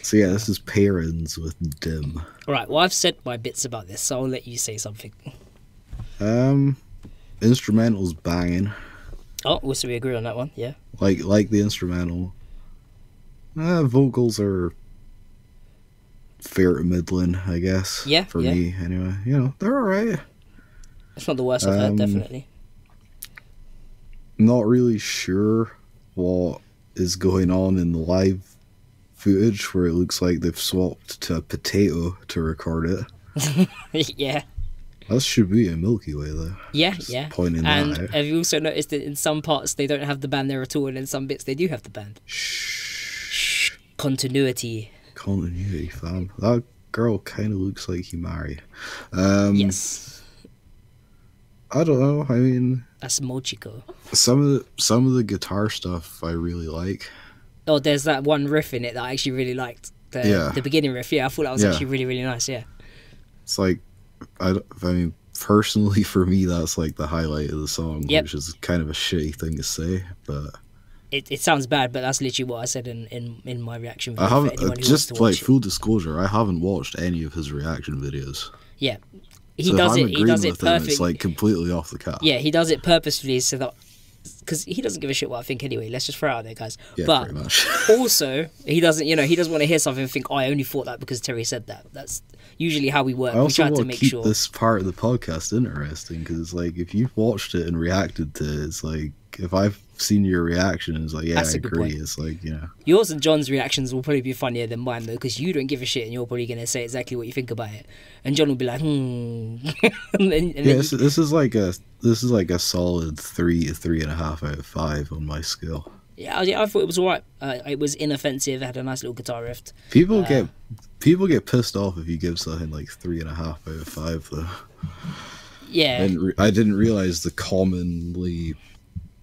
So yeah, this is Payrin's with Dim. Alright, well I've said my bits about this, so I'll let you say something. Instrumental's banging. Oh, so we agree on that one, yeah. Like the instrumental. Vocals are fair to middling, I guess. Yeah, for me, anyway. You know, they're alright. It's not the worst I've heard, definitely. Not really sure what is going on in the live footage where it looks like they've swapped to a potato to record it. Yeah. That should be a Milky Way, though. Yeah, Just yeah. Pointing and that out. have you also noticed that in some parts they don't have the band there at all, and in some bits they do have the band? Shh. Continuity. Continuity, fam. That girl kind of looks like he married. Yes. I don't know. I mean, that's Mochiko. Some of the guitar stuff I really like. Oh, there's that one riff in it that I actually really liked. The beginning riff. Yeah, I thought that was actually really, really nice. Yeah. It's like, I mean, personally for me, that's like the highlight of the song, which is kind of a shitty thing to say, but it sounds bad, but that's literally what I said in my reaction video. I haven't, just like full disclosure, I haven't watched any of his reaction videos. Yeah, he does it perfectly. It's like completely off the cuff. Yeah, he does it purposefully so that, because he doesn't give a shit what I think anyway. Let's just throw it out there, guys. Yeah, but pretty much. Also, he doesn't want to hear something and think, oh, I only thought that because Terry said that. That's usually how we work. I also we try want to make keep sure this part of the podcast interesting because it's like if you've watched it and reacted to it, it's like if I've seen your reaction, it's like I agree. It's like, you know, yours and John's reactions will probably be funnier than mine though, because you don't give a shit and you're probably gonna say exactly what you think about it, and John will be like, and then this is like a solid 3 to 3.5 out of 5 on my scale. Yeah, I thought it was alright. It was inoffensive. It had a nice little guitar riff. People get pissed off if you give something like 3.5 out of 5 though. Yeah, I didn't realize the commonly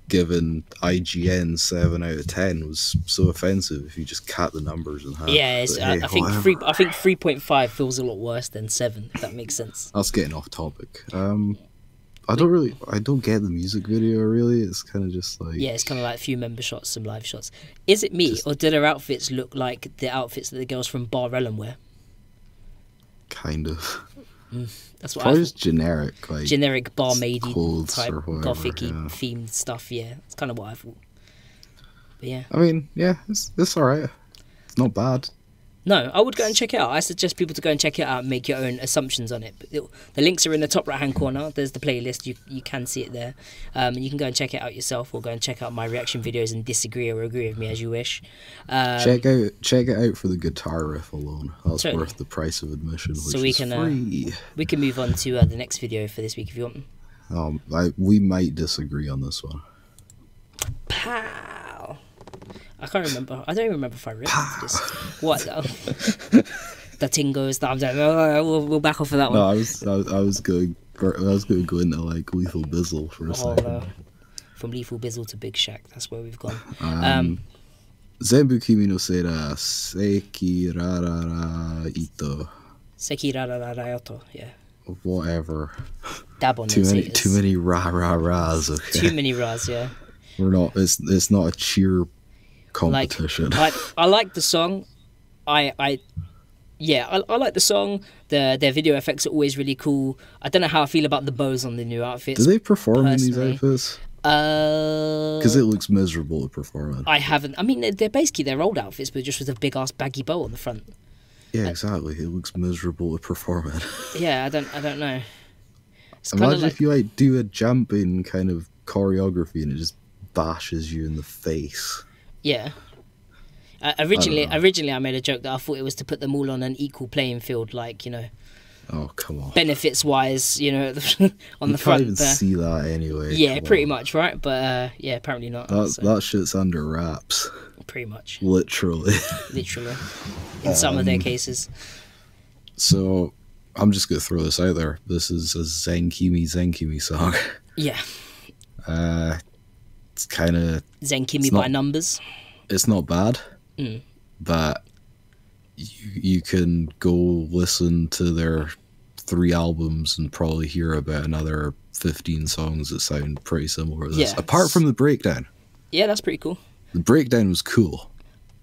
given IGN 7 out of 10 was so offensive if you just cut the numbers in half. Yeah, I think 3.5 feels a lot worse than 7. If that makes sense. That's getting off topic. I don't get the music video really. It's kind of just like, yeah, it's kind of like a few member shots, some live shots. Is it me or did their outfits look like the outfits that the girls from Bar Ellen wear? Kind of. That's what probably just generic, like generic barmaidy type gothic-y themed stuff. Yeah, it's kind of what I thought. But yeah, I mean, yeah, it's alright. It's not bad. No, I would go and check it out. I suggest people to go and check it out and make your own assumptions on it. But the links are in the top right hand corner. There's the playlist. You can see it there. You can go and check it out yourself, or go and check out my reaction videos and disagree or agree with me as you wish. Check it out for the guitar riff alone. That's worth the price of admission, which is free. We can move on to the next video for this week if you want. We might disagree on this one. Pow! I can't remember. I don't even remember if I reacted to this. What? The tingos. We'll back off of that one. No, I was going to go into like Lethal Bizzle for a second. No. From Lethal Bizzle to Big Shack. That's where we've gone. Zenbu Kimi no Seira Sekirarara Ito. Sekirararayoto, yeah. Whatever. Dab on Too those many, haters. too many rahs. Okay. Too many ras, yeah. We're not. It's not a cheer competition. Like I like the song. I like the song. Their video effects are always really cool. I don't know how I feel about the bows on the new outfits. Do they perform in these personally. outfits? Because it looks miserable to perform in. I haven't. I mean, they're basically their old outfits, but just with a big ass baggy bow on the front. Yeah, exactly. It looks miserable to perform in. Yeah, I don't know. It's Imagine if you like do a jumping kind of choreography and it just bashes you in the face. Yeah. Originally, I made a joke that I thought it was to put them all on an equal playing field, like, you know. Oh, come on. Benefits wise, you know, on the front. You can't even see that anyway. Yeah, pretty much, right? But yeah, apparently not. That shit's under wraps. Pretty much. Literally. Literally. In some of their cases. So, I'm just going to throw this out there. This is a Zenbu Kimi song. Yeah. It's kind of... Zenbu Kimi by numbers. It's not bad. But you can go listen to their 3 albums and probably hear about another 15 songs that sound pretty similar to this. Yeah. Apart from the breakdown. Yeah, that's pretty cool. The breakdown was cool.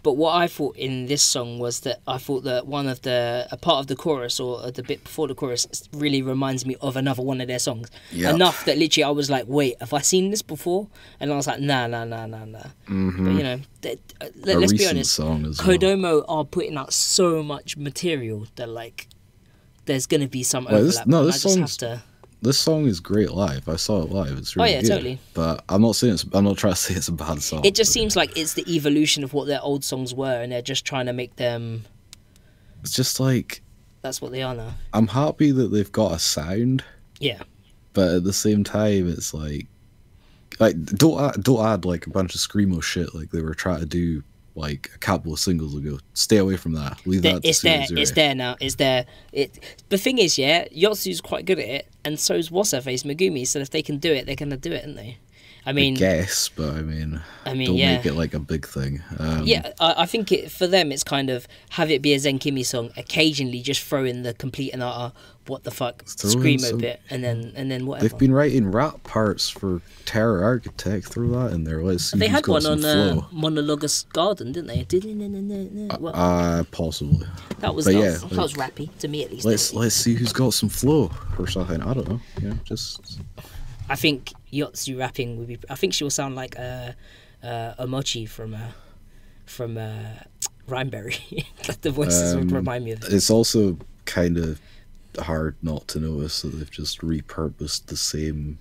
But what I thought in this song was that I thought that a part of the chorus or the bit before the chorus really reminds me of another one of their songs. Yep. Enough that literally I was like, wait, have I seen this before? And I was like, nah. Mm-hmm. But you know, let's be honest, song as Kodomo are putting out so much material that like there's going to be some overlap. This song is great live. I saw it live. It's really good. Totally. But I'm not trying to say it's a bad song. It just seems like it's the evolution of what their old songs were, and they're just trying to make them. It's just like that's what they are now. I'm happy that they've got a sound. Yeah. But at the same time, it's like don't add like a bunch of screamo shit like they were trying to do like a couple of singles ago. Stay away from that. Leave that to It's there now. It's there. The thing is, yeah, Yotsu's quite good at it, and so's What's-Her-Face Megumi, so if they can do it, they're going to do it, aren't they? I mean... I guess, but I mean don't yeah. make it like a big thing. Yeah, I think for them, it's kind of have it be a Zen Kimi song, occasionally just throw in the complete and utter what the fuck screamo bit, and then whatever. They've been writing rap parts for Terror Architect. Throw that in there. Let's see. They had one on Monologus Garden, didn't they? Possibly. That was rappy to me at least. Let's see who's got some flow or something. I don't know. Yeah, just. I think Yotsu rapping would be. I think she will sound like Omochi from Rhineberry. The voices would remind me of it. It's also kind of hard not to notice that they've just repurposed the same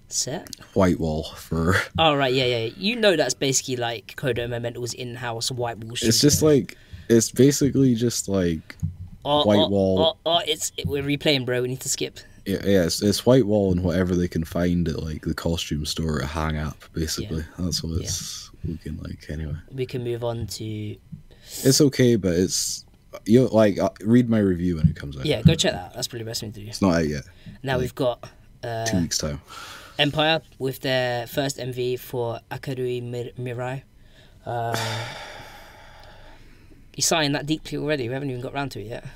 set white wall for. Oh right, yeah. You know that's basically like Kodomo Mental's in-house white wall. It's just like it's basically just like white wall. We're replaying, bro. We need to skip. Yeah, it's white wall and whatever they can find at like the costume store or hang up. Basically, that's what it's looking like. Anyway, we can move on to. It's okay, but it's read my review when it comes out. Yeah, go check that out. That's probably the best thing to do. It's not out yet. Now we've got 2 weeks time. Empire with their first MV for Akarui Mirai. You're sighing that deeply already. We haven't even got round to it yet.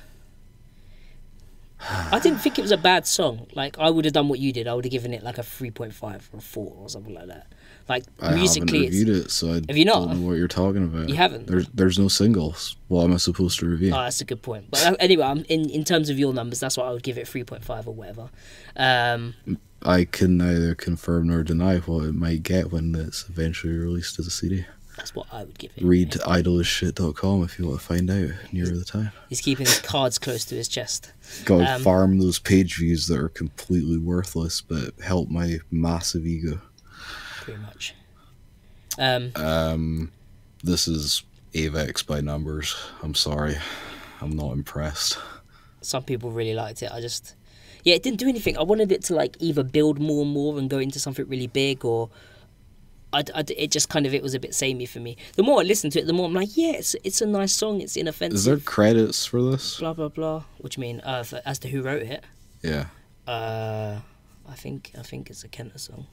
I didn't think it was a bad song. Like, I would have done what you did. I would have given it like a 3.5 or a 4 or something like that. Like, musically, I haven't reviewed it, so I have you not? don't know what you're talking about. You haven't? There's no singles. What am I supposed to review? Oh, that's a good point. But anyway, in terms of your numbers, that's what I would give it, 3.5 or whatever. I can neither confirm nor deny what it might get when it's eventually released as a CD. That's what I would give it. Read idleishshit.com if you want to find out nearer the time. He's keeping his cards close to his chest. Got to farm those page views that are completely worthless but help my massive ego. Pretty much. This is Avex by numbers. I'm sorry. I'm not impressed. Some people really liked it. It didn't do anything. I wanted it to like either build more and more and go into something really big, or it just kind of, it was a bit samey for me. The more I listen to it, the more I'm like, yeah, it's a nice song. It's inoffensive. Is there credits for this? Blah blah blah. What do you mean? As to who wrote it? Yeah. I think it's a Kenta song.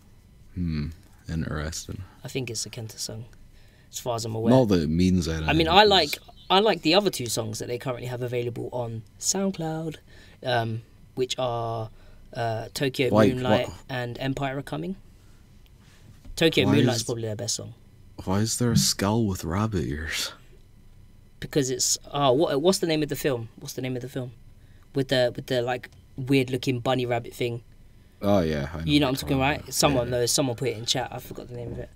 Interesting. I think it's a Kenta song, as far as I'm aware. Not that it means anything. I mean, I like I like the other two songs that they currently have available on SoundCloud, which are Tokyo Moonlight and Empire Are Coming. Tokyo Moonlight is probably their best song. Why is there a skull with rabbit ears? Because it's what's the name of the film? What's the name of the film? With the like weird looking bunny rabbit thing. Oh yeah, I know you know what I'm talking about. Someone knows. Someone put it in chat. I forgot the name of it.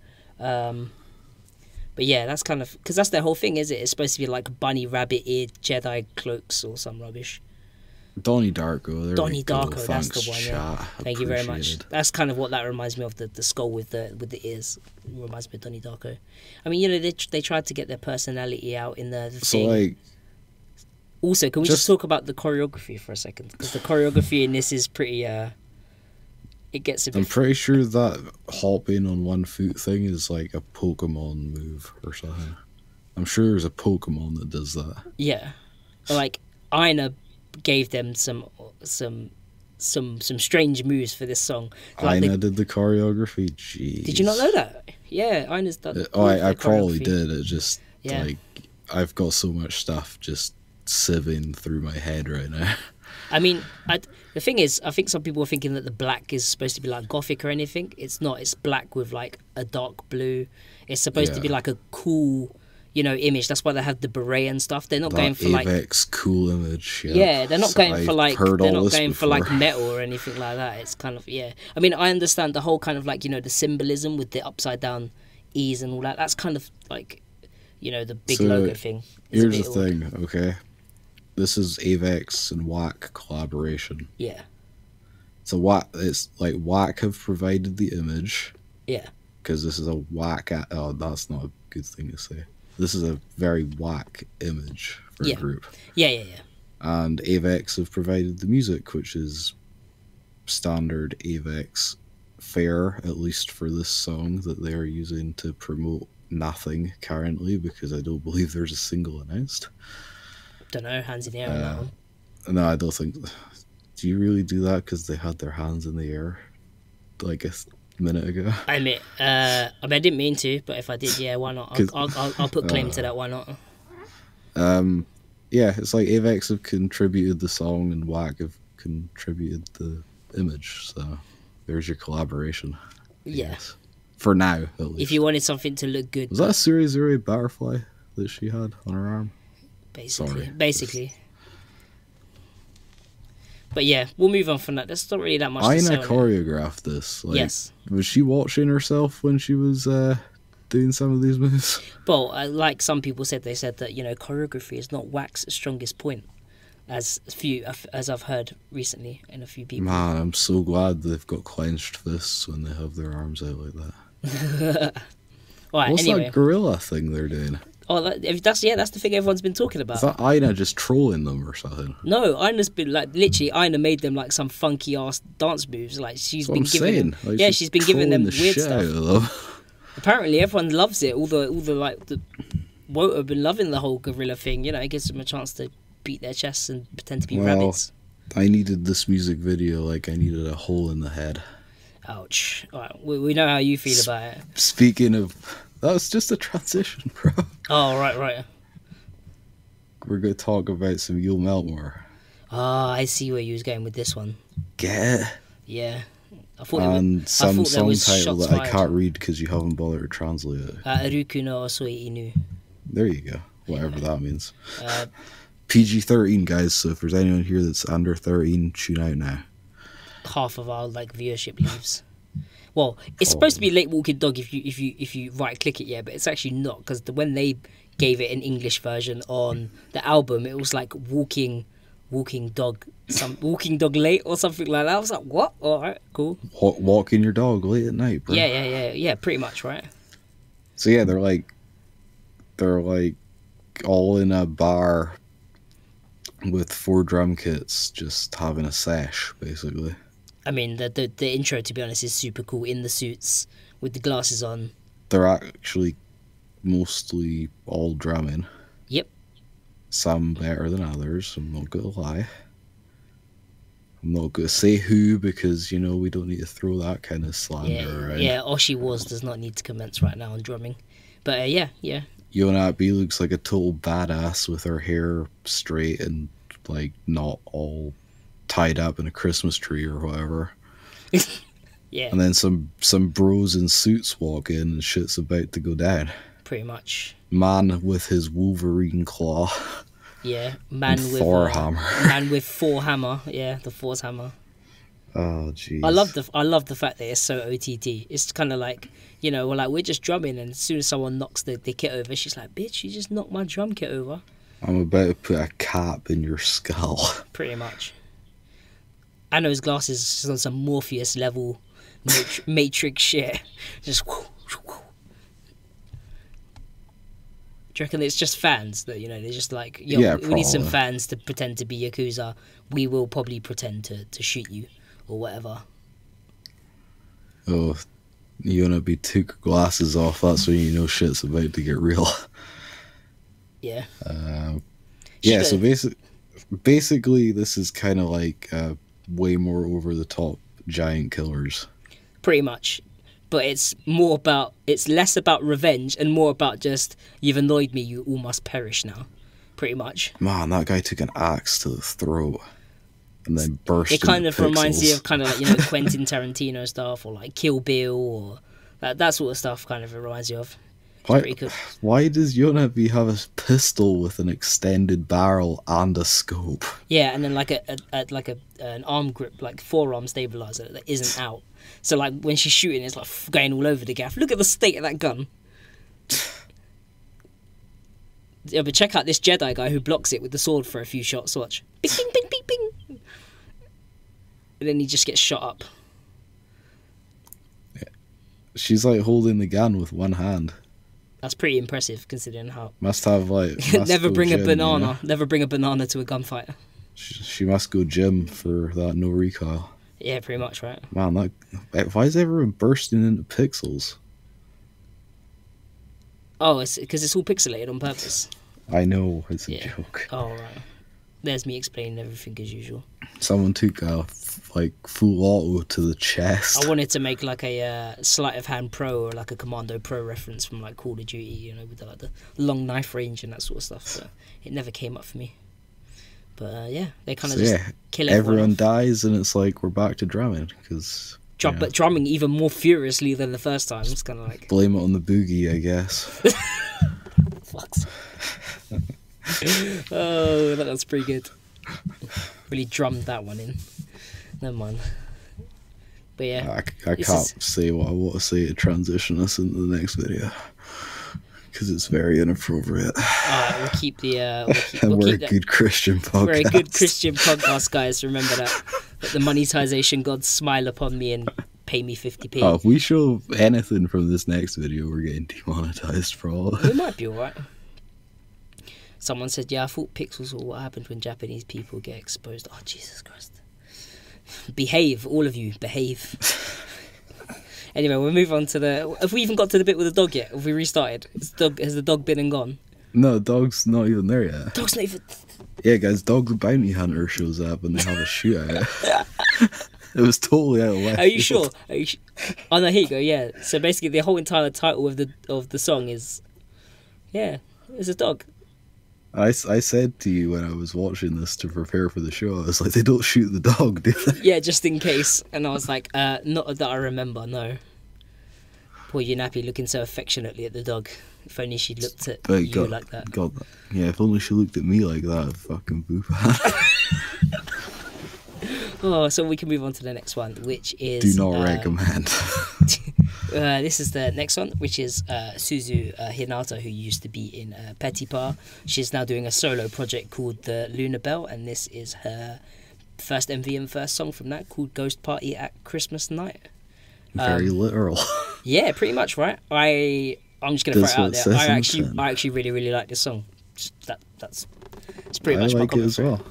But yeah, that's kind of because that's their whole thing, is it? It's supposed to be like bunny rabbit eared Jedi cloaks or some rubbish. Donnie Darko. Donnie Darko, that's the one. Yeah. Thank you very much. That's kind of what that reminds me of. The skull with the ears reminds me of Donnie Darko. I mean, you know, they tried to get their personality out in the thing. So like. Also, can we just talk about the choreography for a second? Because the choreography in this is pretty. It gets a bit. I'm pretty sure that hopping on 1 foot thing is like a Pokemon move or something. I'm sure there's a Pokemon that does that. Yeah, like Aina gave them some strange moves for this song. Like Aina did the choreography. Jeez. Did you not know that? Yeah, Aina's done. I probably did. It just like I've got so much stuff just sieving through my head right now. I mean, the thing is, I think some people are thinking that the black is supposed to be like gothic or anything. It's not. It's black with like a dark blue. It's supposed to be like a cool, you know, image. That's why they have the beret and stuff. They're not going for like Avex cool image. Yeah, they're not going for like metal or anything like that. It's kind of I mean, I understand the whole kind of like, you know, the symbolism with the upside down E's and all that. That's kind of like, you know, the big logo thing. Here's the thing, okay. This is Avex and Whack collaboration. Yeah. So it's like Whack have provided the image. Yeah. Because this is a Whack. Oh, that's not a good thing to say. This is a very Whack image for a group. Yeah. And Avex have provided the music, which is standard Avex fare, at least for this song that they are using to promote nothing currently, because I don't believe there's a single announced. Don't know, hands in the air on that one. No, I don't think. Do you really do that because they had their hands in the air like a minute ago? I mean, I didn't mean to, but if I did, yeah, why not? I'll put claim to that. Why not? Yeah, it's like Avex have contributed the song and Whack have contributed the image, so there's your collaboration. Yeah. Guess. For now, at least. If you wanted something to look good. Was that a Surizuri butterfly that she had on her arm? Basically. But yeah, we'll move on from that. There's not really that much to say. Aina choreographed this. Like, yes. Was she watching herself when she was doing some of these moves? Well, like some people said, they said that, you know, choreography is not Whack's strongest point, as I've heard recently in a few people. Man, I'm so glad they've got clenched fists when they have their arms out like that. Right, What's anyway. that gorilla thing they're doing? Oh, that's the thing everyone's been talking about. Is that Aina just trolling them or something? No, Aina's been like literally. Aina made them like some funky ass dance moves. Like she's been giving them, like, she's been giving them weird stuff. Apparently, everyone loves it. All the like the Wote have been loving the whole gorilla thing. You know, it gives them a chance to beat their chests and pretend to be rabbits. I needed this music video like I needed a hole in the head. Ouch! All right, we know how you feel about it. Speaking of. That was just a transition, bro. Oh, right. We're going to talk about some You'll Melt More. Ah, I see where you was going with this one. Get it? Yeah. Some song title that I can't read because you haven't bothered to translate it. Aruku no Osoi Inu. There you go. Whatever that means. PG-13, guys, so if there's anyone here that's under 13, tune out now. Half of our viewership leaves. Well, it's supposed to be Late Walking Dog if you right click it, but it's actually not, because when they gave it an English version on the album, it was like Walking Dog Late or something like that. I was like, what? All right, cool. Walking your dog late at night, bro. Yeah, pretty much, right? So yeah, they're like all in a bar with 4 drum kits, just having a sesh, basically. I mean, the intro, to be honest, is super cool, in the suits with the glasses on. They're actually mostly all drumming. Yep. Some better than others, I'm not going to lie. I'm not going to say who, because, you know, we don't need to throw that kind of slander around. Yeah, Oshi Wars does not need to commence right now on drumming. But yeah. Yona B looks like a total badass with her hair straight and like not all tied up in a Christmas tree or whatever. Yeah. And then some bros in suits walk in and shit's about to go down. Pretty much. Man with his Wolverine claw. Yeah, man with Thor hammer. Man with Thor hammer. Yeah, the Thor's hammer. Oh jeez. I love the fact that it's so OTT. It's kind of like, you know, we're just drumming, and as soon as someone knocks the kit over, she's like, "Bitch, you just knocked my drum kit over." I'm about to put a cap in your skull. Pretty much. Anno's glasses is on some Morpheus level Matrix shit. Just. Whoo, whoo. Do you reckon it's just fans that, you know, they're just like, yo, Yeah, we need some probably. fans to pretend to be Yakuza. We will probably pretend to shoot you or whatever. Oh, Yona B took her glasses off. That's when you know shit's about to get real. Yeah. Yeah, so basically this is kind of like way more over the top giant killers. Pretty much. But it's less about revenge and more about just, you've annoyed me, you all must perish now. Pretty much. Man, that guy took an axe to the throat and then burst. It kind into of reminds pixels. you of kind of like, you know, Quentin Tarantino stuff, or like Kill Bill, or that sort of stuff kind of reminds you of. Pretty cool. Why does Yona B have a pistol with an extended barrel and a scope? Yeah, and then like an arm grip, like forearm stabilizer that isn't out. So like when she's shooting, it's like going all over the gaff. Look at the state of that gun. Yeah, but check out this Jedi guy who blocks it with the sword for a few shots. Watch. Bing, bing, bing, bing, bing. And then he just gets shot up. Yeah. She's like holding the gun with one hand. That's pretty impressive considering how. Must have like. Never bring a banana. You know? Never bring a banana to a gunfight. She must go gym for that no recoil. Yeah, pretty much, right? Man, why is everyone bursting into pixels? Oh, it's because it's all pixelated on purpose. I know, it's a joke. Oh, right. There's me explaining everything as usual. Someone took a full auto to the chest. I wanted to make like a sleight of hand pro or like a Commando Pro reference from like Call of Duty, you know, with the long knife range and that sort of stuff. But it never came up for me. But yeah, they kind of kill everyone off. dies, and it's like we're back to drumming because. But drumming even more furiously than the first time. It's kind of like blame it on the boogie, I guess. Fucks. Oh, that was pretty good. Really drummed that one in. Never mind. But yeah, I can't say what I want to say to transition us into the next video because it's very inappropriate. Alright, we'll keep the. We're a good Christian podcast. We're a good Christian podcast, guys. Remember that. Let the monetization gods smile upon me and pay me 50p. Oh, if we show anything from this next video, we're getting demonetized for all. It might be alright. Someone said, yeah, I thought pixels were what happened when Japanese people get exposed. Oh, Jesus Christ. Behave, all of you, behave. Anyway, we'll move on to the... Have we even got to the bit with the dog yet? Have we restarted? Has the dog been and gone? No, dog's not even there yet. Dog's not even... Yeah, guys, Dog the Bounty Hunter shows up and they have a shootout. It was totally out of left. Are you sure? Oh, no, here you go, yeah. So basically the whole entire title of the song is... Yeah, it's a dog. I said to you when I was watching this to prepare for the show, I was like, they don't shoot the dog, do they? Yeah, just in case. And I was like, not that I remember, no. Poor Yunapi looking so affectionately at the dog. If only she looked at you like that. God, yeah, if only she looked at me like that, fucking Buppan. Oh, so we can move on to the next one, which is... Do not recommend. This is the next one, which is Suzu Hinata, who used to be in Petit Pas. She's now doing a solo project called the LunaBell, and this is her first MV and first song from that, called Ghost Party at Christmas Night. Very literal. Yeah, pretty much, right? I'm just gonna throw it out there. I actually really like this song. It's pretty much my comment. I like it as well.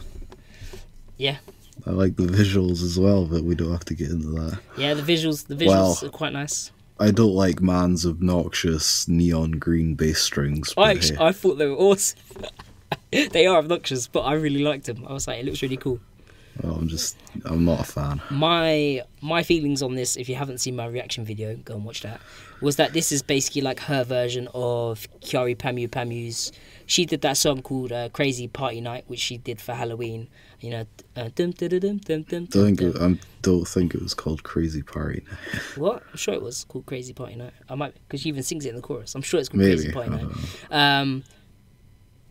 Yeah. I like the visuals as well, but we don't have to get into that. Yeah, the visuals are quite nice. I don't like Man's obnoxious neon green bass strings. I thought they were awesome. They are obnoxious, but I really liked them. I was like, it looks really cool. Well, I'm not a fan. My feelings on this, if you haven't seen my reaction video, go and watch that, was that this is basically like her version of Kyari Pamu's. She did that song called Crazy Party Night, which she did for Halloween. You know, dum, dum, dum, dum, dum, dum, dum. Don't think it was called Crazy Party Night. What? I'm sure it was called Crazy Party Night. I might, because she even sings it in the chorus. I'm sure it's called Maybe. Crazy Party Night.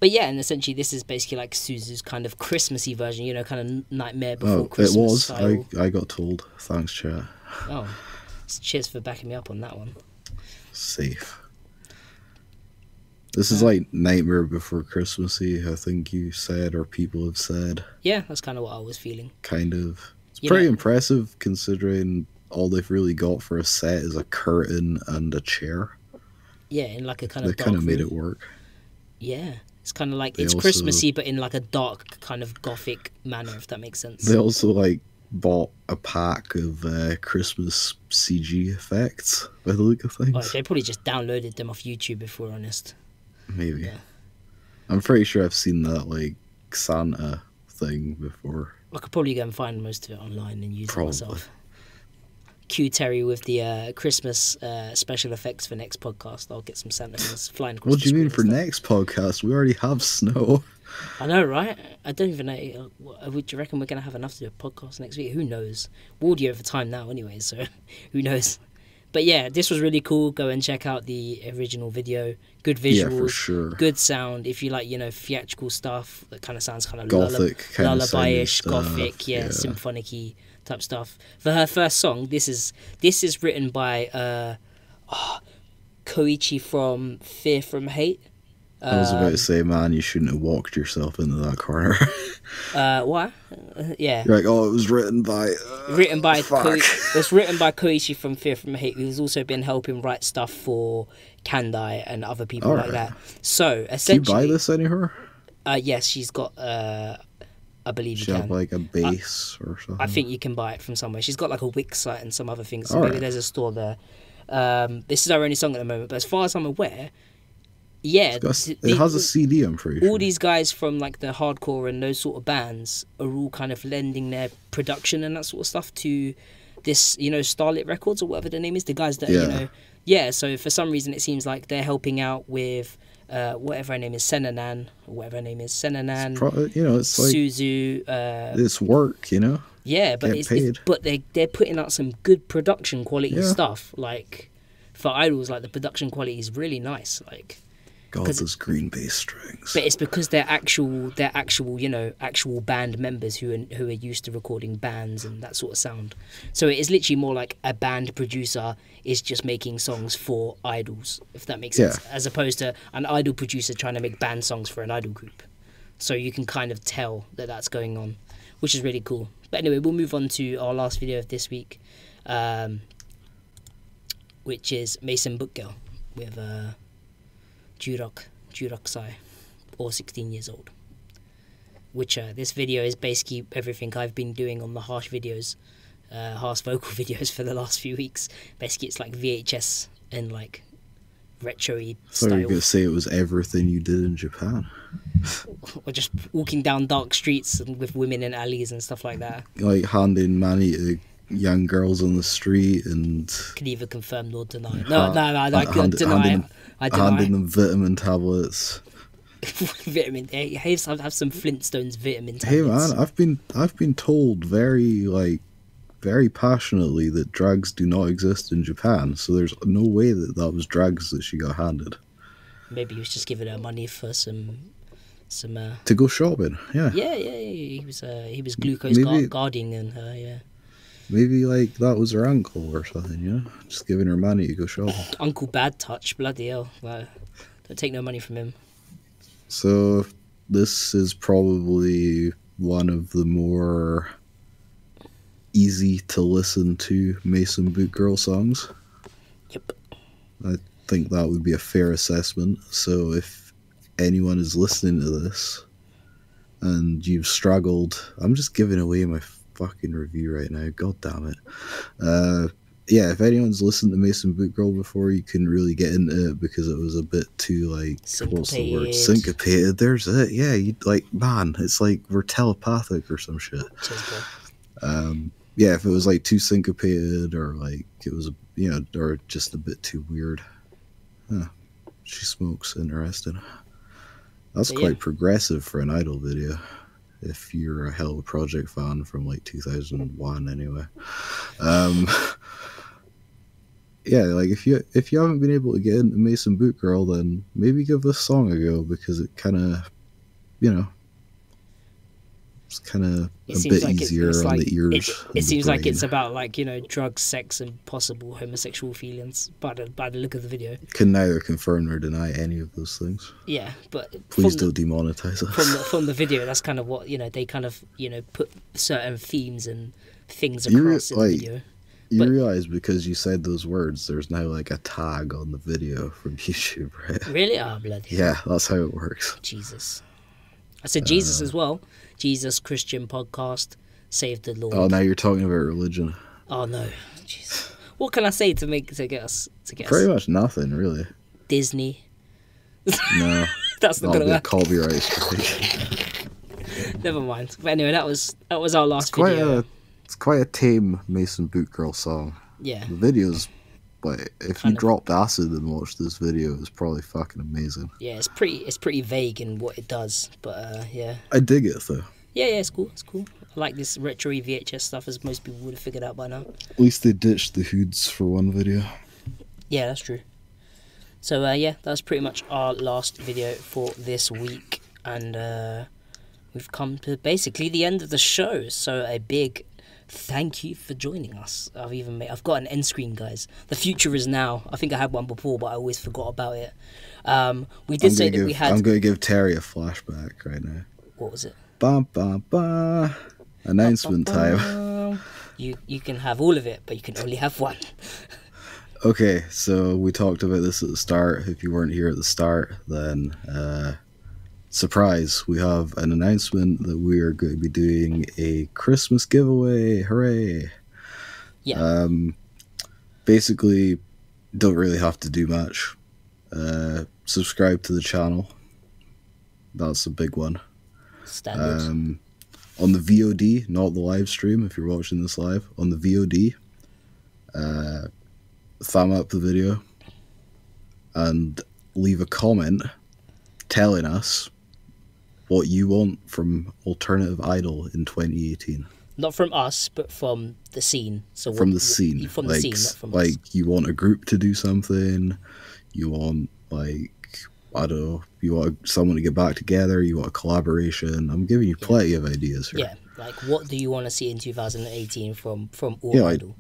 But yeah, and essentially this is basically like Suzu's kind of Christmassy version, you know, kind of Nightmare Before Christmas. It was. Style. I got told. Thanks, chat. Oh, cheers for backing me up on that one. Safe. This is like Nightmare Before Christmassy, I think you said, or people have said. Yeah, that's kind of what I was feeling. Kind of. It's pretty impressive considering all they've really got for a set is a curtain and a chair. Yeah, in like a kind of They kind of made it work. Yeah. It's kind of like, it's Christmassy, but in like a dark kind of gothic manner, if that makes sense. They also like bought a pack of Christmas CG effects by the look of things. Oh, they probably just downloaded them off YouTube, if we're honest. Maybe. Yeah. I'm pretty sure I've seen that like Santa thing before. I could probably go and find most of it online and use it myself. Cue Terry with the Christmas special effects for next podcast. I'll get some Santa things flying across. What do you mean for next podcast? We already have snow. I know, right? I don't even know. Would you reckon we're going to have enough to do a podcast next week? Who knows? We're already over time now anyway, so who knows? But yeah, this was really cool. Go and check out the original video. Good visuals. Yeah, for sure. Good sound. If you like, you know, theatrical stuff, that kind of sounds kind of gothic, lullaby-ish, gothic, symphonic-y type stuff. For her first song, this is written by Koichi from Fear from Hate. I was about to say, man, you shouldn't have walked yourself into that corner. What? Yeah. You're like, oh, it was written by... It's written by Koichi from Fear from Hate, who's also been helping write stuff for Kandai and other people like that. So, essentially... Do you buy this anywhere? Yes, she's got... I believe you can. Have like a base or something? I think you can buy it from somewhere. She's got like a Wix site and some other things. So maybe there's a store there. This is our only song at the moment, but as far as I'm aware... Yeah, it has a CD, I'm pretty sure. All these guys from like the hardcore and those sort of bands are all kind of lending their production and that sort of stuff to this, you know, Starlit Records or whatever the name is. The guys that, you know, so for some reason it seems like they're helping out with whatever her name is, Senanan, you know, it's like Suzu. It's work, you know. Yeah, but they're putting out some good production quality stuff. Like for idols, like the production quality is really nice. Like. God, those green bass strings. But it's because they're actual, you know, actual band members who are used to recording bands and that sort of sound. So it is literally more like a band producer is just making songs for idols, if that makes sense, as opposed to an idol producer trying to make band songs for an idol group. So you can kind of tell that that's going on, which is really cool. But anyway, we'll move on to our last video of this week, which is Maison Book Girl with Jurok Sai, or 16 years old. Which this video is basically everything I've been doing on the harsh videos, harsh vocal videos for the last few weeks. Basically, it's like VHS and like retro-y style. I thought you were going to say it was everything you did in Japan. Or just walking down dark streets with women in alleys and stuff like that. Like handing money to young girls on the street and... Can neither confirm nor deny. No, I could deny. I deny. Handing them vitamin tablets. Vitamin. Hey, have some Flintstones vitamin tablets. Hey man, I've been told very passionately that drugs do not exist in Japan. So there's no way that was drugs that she got handed. Maybe he was just giving her money for some to go shopping. Yeah. Yeah. He was glucose guarding and her. Yeah. Maybe like that was her uncle or something, you know? Just giving her money to go shopping. Uncle Bad Touch, bloody hell. Wow. Don't take no money from him. So this is probably one of the more easy to listen to Maison Book Girl songs. Yep. I think that would be a fair assessment. So if anyone is listening to this and you've struggled, I'm just giving away my fucking review right now, god damn it. yeah, if anyone's listened to Mason Boot Girl before, you couldn't really get into it because it was a bit too, like, what's the word? Syncopated. There's it. Yeah, you like, man, it's like we're telepathic or some shit. Cheers, bro. Yeah, if it was like too syncopated or like it was, or just a bit too weird. Huh. She smokes. Interesting. That's quite progressive for an Idol video. If you're a Hello Project fan from like 2001, anyway. Yeah, like if you haven't been able to get into Mason Boot Girl, then maybe give this song a go because it kind of, it's kind of a bit easier on the ears. It seems like it's about like drugs, sex, and possible homosexual feelings by the look of the video. Can neither confirm nor deny any of those things. Yeah, but please don't demonetize us. From the video, that's kind of what they kind of put certain themes and things across in the video. You realize because you said those words, there's now like a tag on the video from YouTube, right? Really? Oh, bloody. Yeah, that's how it works. Jesus. I said Jesus as well. Jesus Christian podcast, save the Lord. Oh, now you're talking about religion. Oh no, jeez. What can I say to get us? Pretty much nothing, really. Disney. No, that's not gonna work. Copyright strike. Never mind. But anyway, that was our last video. It's quite a tame Mason Boot Girl song. Yeah. The video's, like, if you dropped acid and watched this video, it's probably fucking amazing. Yeah, it's pretty vague in what it does, but yeah. I dig it though. Yeah, it's cool. It's cool. I like this retro VHS stuff, as most people would have figured out by now. At least they ditched the hoods for one video. Yeah, that's true. So yeah, that's pretty much our last video for this week, and we've come to basically the end of the show. So a big thank you for joining us. I've got an end screen, guys. The future is now. I think I had one before, but I always forgot about it. We did say that we had. I'm going to give Terry a flashback right now. What was it? Bum, bum, bum. Announcement time. You can have all of it, but you can only have one. Okay, so we talked about this at the start. If you weren't here at the start, then surprise, we have an announcement that we are going to be doing a Christmas giveaway. Hooray! Yeah. Basically, don't really have to do much. Subscribe to the channel. That's a big one. Standard. On the VOD, not the live stream, if you're watching this live, on the VOD, thumb up the video and leave a comment telling us what you want from Alternative Idol in 2018. Not from us, but from the scene. So from the scene. From the scene, not from us. Like, you want a group to do something, you want, like, I don't know, you want someone to get back together, you want a collaboration. I'm giving you plenty of ideas here. Yeah, like, what do you want to see in 2018 from all Idol?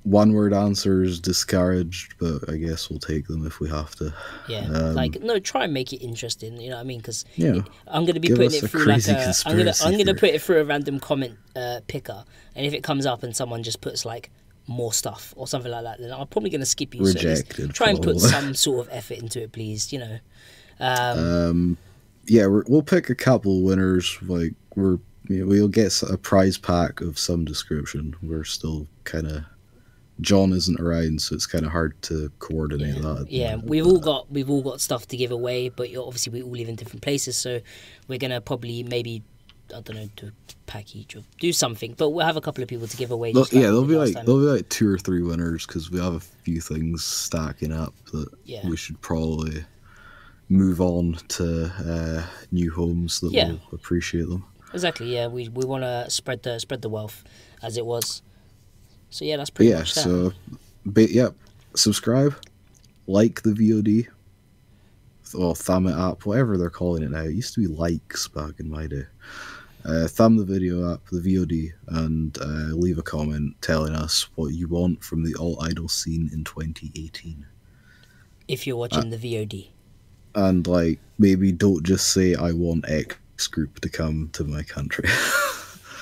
One-word answers discouraged, but I guess we'll take them if we have to. Yeah, no, try and make it interesting. You know what I mean? Because I'm going to be give putting us it through crazy I'm going to theory. put it through a random comment picker, and if it comes up and someone just puts like more stuff or something like that, then I'm probably going to skip you. Rejected. So try and put some sort of effort into it, please. Yeah, we'll pick a couple of winners. Like we'll get a prize pack of some description. We're still kind of. John isn't around, so it's kind of hard to coordinate that. Yeah, we've all got stuff to give away, but obviously we all live in different places, so we're gonna probably maybe do a package or do something. But we'll have a couple of people to give away. There'll be like 2 or 3 winners because we have a few things stacking up that we should probably move on to new homes that will appreciate them. Exactly. Yeah, we want to spread the wealth, as it was. So yeah, that's pretty much that. Subscribe, like the VOD, or thumb it up, whatever they're calling it now. It used to be likes back in my day. Thumb the video up, the VOD, and leave a comment telling us what you want from the alt idol scene in 2018. If you're watching the VOD. And like, maybe don't just say I want X group to come to my country.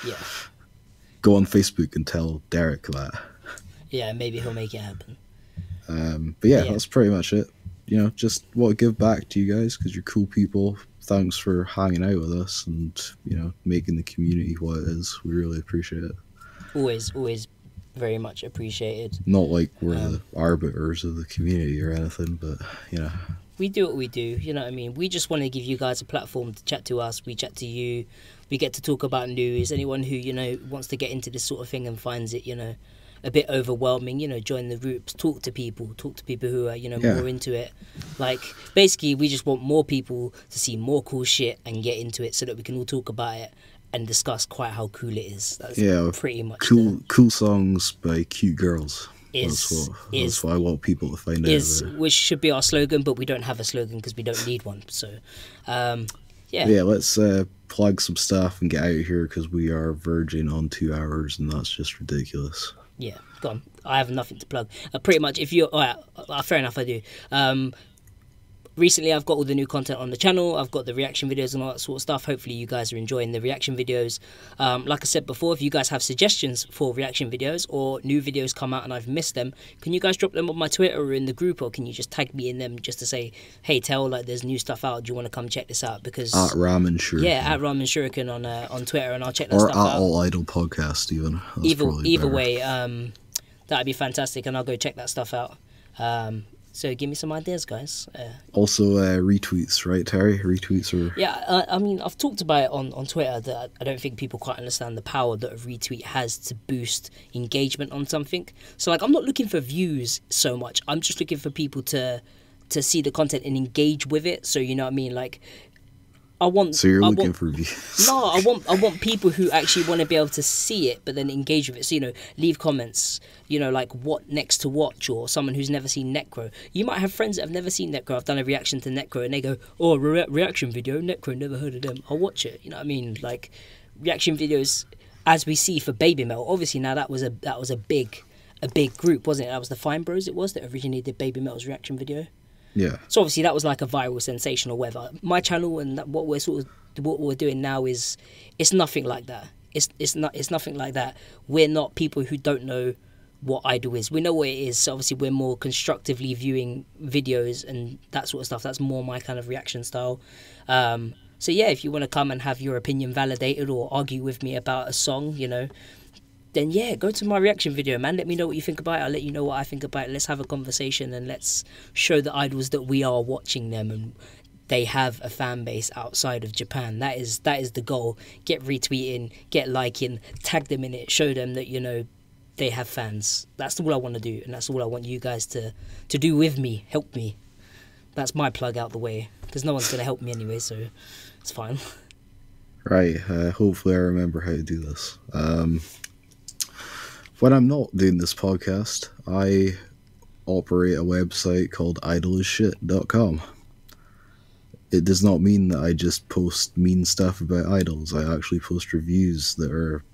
Yeah. Go on Facebook and tell Derek that. Yeah, maybe he'll make it happen. But yeah, that's pretty much it. Just want to give back to you guys because you're cool people. Thanks for hanging out with us and, making the community what it is. We really appreciate it. Always very much appreciated. Not like we're the arbiters of the community or anything, but you know, we do what we do, you know what I mean? We just want to give you guys a platform to chat to us. We chat to you. We get to talk about news. Anyone who, you know, wants to get into this sort of thing and finds it, you know, a bit overwhelming, you know, join the groups, talk to people who are, you know, more into it. Like, basically, we just want more people to see more cool shit and get into it so that we can all talk about it and discuss quite how cool it is. That's pretty much cool songs by cute girls. That's what I want people to find out. Which should be our slogan, but we don't have a slogan because we don't need one. So, yeah, let's plug some stuff and get out of here because we are verging on 2 hours, and that's just ridiculous. Yeah, go on. I have nothing to plug. Pretty much, if you're... fair enough, I do. Recently, I've got all the new content on the channel. I've got the reaction videos and all that sort of stuff. Hopefully, you guys are enjoying the reaction videos. Like I said before, if you guys have suggestions for reaction videos or new videos come out and I've missed them, can you guys drop them on my Twitter or in the group, or can you just tag me in them just to say, hey, tell, like, there's new stuff out. Do you want to come check this out? Because at Ramen Shuriken. Yeah, at Ramen Shuriken on Twitter, and I'll check that stuff out. Or at All Idol Podcast, even. Either way, that'd be fantastic, and I'll go check that stuff out. So give me some ideas, guys. Also, retweets, right, Terry? Retweets are... Yeah, I mean, I've talked about it on Twitter that I don't think people quite understand the power that a retweet has to boost engagement on something. So, like, I'm not looking for views so much. I'm just looking for people to see the content and engage with it. So, you know what I mean? Like, So you're looking for views? No, I want people who actually want to be able to see it, but then engage with it. So, you know, leave comments. You know, like what next to watch, or someone who's never seen Necro. You might have friends that have never seen Necro. I've done a reaction to Necro, and they go, "Oh, reaction video, Necro, never heard of them." I'll watch it. You know what I mean? Like reaction videos, as we see for Baby Mel. Obviously, now that was a big group, wasn't it? That was the Fine Bros. It was that originally did Baby Mel's reaction video. Yeah. So obviously that was like a viral sensation or whatever. My channel and what we're doing now is it's nothing like that. It's nothing like that. We're not people who don't know what Idol is. We know what it is. So obviously we're more constructively viewing videos and that sort of stuff. That's more my kind of reaction style. So yeah, if you want to come and have your opinion validated or argue with me about a song, you know, then yeah, go to my reaction video, man. Let me know what you think about it. I'll let you know what I think about it. Let's have a conversation and let's show the idols that we are watching them and they have a fan base outside of Japan. That is the goal. Get retweeting, get liking, tag them in it, show them that, you know, they have fans. That's all I want to do, and that's all I want you guys to do with me. Help me. That's my plug out the way, because no one's going to help me anyway, so it's fine. Right. Hopefully I remember how to do this. When I'm not doing this podcast, I operate a website called idolishit.com. It does not mean that I just post mean stuff about idols. I actually post reviews that are,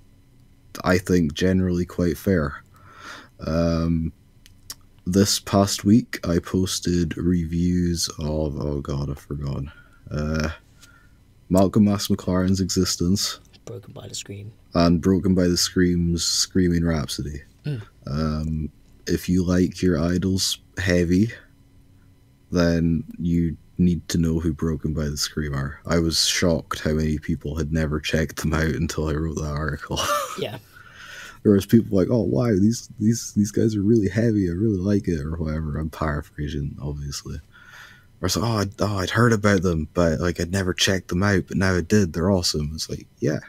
I think, generally quite fair. This past week, I posted reviews of, oh god, I forgot. Malcolm Max McLaren's Existence. Broken by the Scream. And Broken by the Scream's Screaming Rhapsody. If you like your idols heavy, then you need to know who Broken by the Scream are. I was shocked how many people had never checked them out until I wrote that article. Yeah. There was people like, oh wow, these guys are really heavy, I really like it, or whatever. I'm paraphrasing, obviously. Or so, I'd heard about them, but like I'd never checked them out, but now I did. They're awesome. It's like, yeah,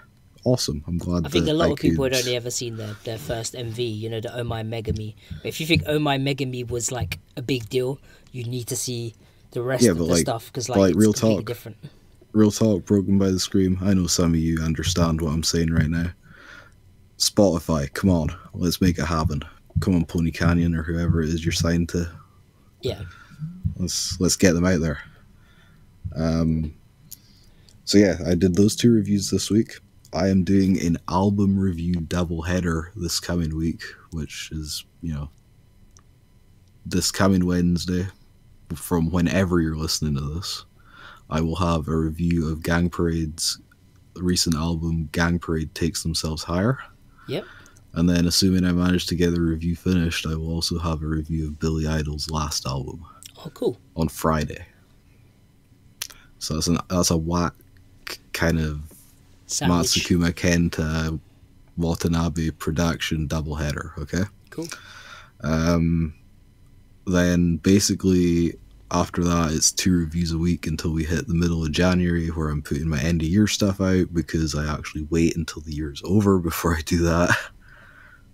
awesome. I'm glad. I think a lot of people had only ever seen their first MV, you know, the Oh My Mega Me. But if you think Oh My Mega Me was like a big deal, you need to see the rest of the stuff, because like it's real completely talk, different. Real talk, Broken by the Scream. I know some of you understand what I'm saying right now. Spotify, come on, let's make it happen. Come on, Pony Canyon or whoever it is you're signed to. Yeah. Let's get them out there. So yeah, I did those 2 reviews this week. I am doing an album review doubleheader this coming week, which is, you know, this coming Wednesday. From whenever you're listening to this, I will have a review of Gang Parade's recent album, Gang Parade Takes Themselves Higher. Yep. And then, assuming I manage to get the review finished, I will also have a review of Billy Idol's last album. Oh, cool. On Friday. So that's a whack kind of sandwich. Matsukuma Kenta Watanabe production doubleheader. Okay. Cool. Then basically after that, it's 2 reviews a week until we hit the middle of January, where I'm putting my end of year stuff out, because I actually wait until the year's over before I do that.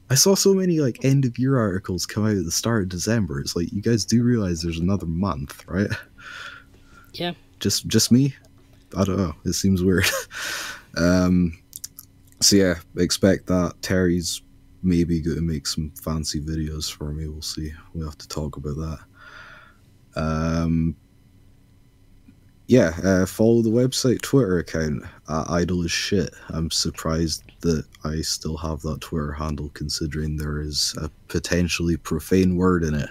I saw so many like end of year articles come out at the start of December. It's like, you guys do realize there's another month, right? Yeah. Just me? I don't know. It seems weird. So yeah, expect that. Terry's maybe going to make some fancy videos for me. We'll see. We'll have to talk about that. Follow the website Twitter account at Idle as Shit. I'm surprised that I still have that Twitter handle, considering there is a potentially profane word in it.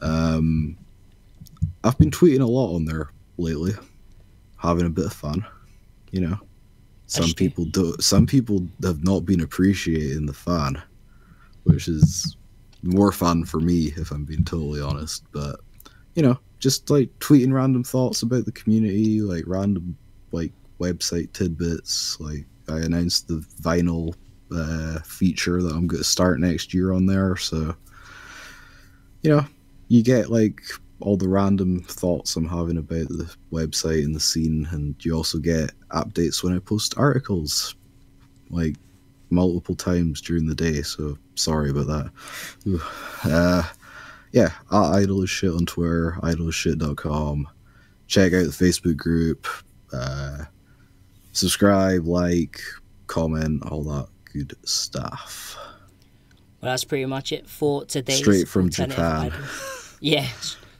I've been tweeting a lot on there lately, having a bit of fun, you know. Some people have not been appreciating the fun, which is more fun for me, if I'm being totally honest. But, you know, just like tweeting random thoughts about the community, like random like website tidbits. Like, I announced the vinyl feature that I'm going to start next year on there. So, you know, you get like all the random thoughts I'm having about the website and the scene, and you also get updates when I post articles, like multiple times during the day. So sorry about that. At Idle as Shit on Twitter, idleasshit.com. Check out the Facebook group. Subscribe, like, comment, all that good stuff. Well, that's pretty much it for today's Straight from Alternative Japan. Idol. Yeah,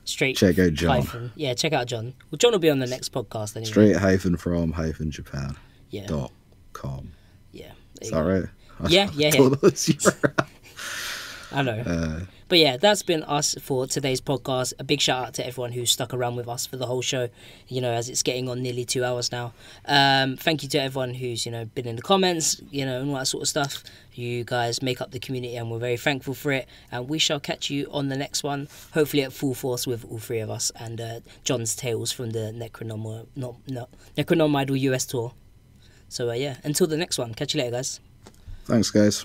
straight. Check out John. Yeah, check out John. Well, John will be on the next podcast anyway. Straight from Japan. Yeah. .com. Yeah. Is that right? Yeah. I know. But yeah, that's been us for today's podcast. A big shout out to everyone who stuck around with us for the whole show, you know, as it's getting on nearly 2 hours now. Thank you to everyone who's, you know, been in the comments, you know, and all that sort of stuff. You guys make up the community and we're very thankful for it. And we shall catch you on the next one, hopefully at full force with all 3 of us and John's tales from the Necronomidol US tour. So yeah, until the next one. Catch you later, guys. Thanks, guys.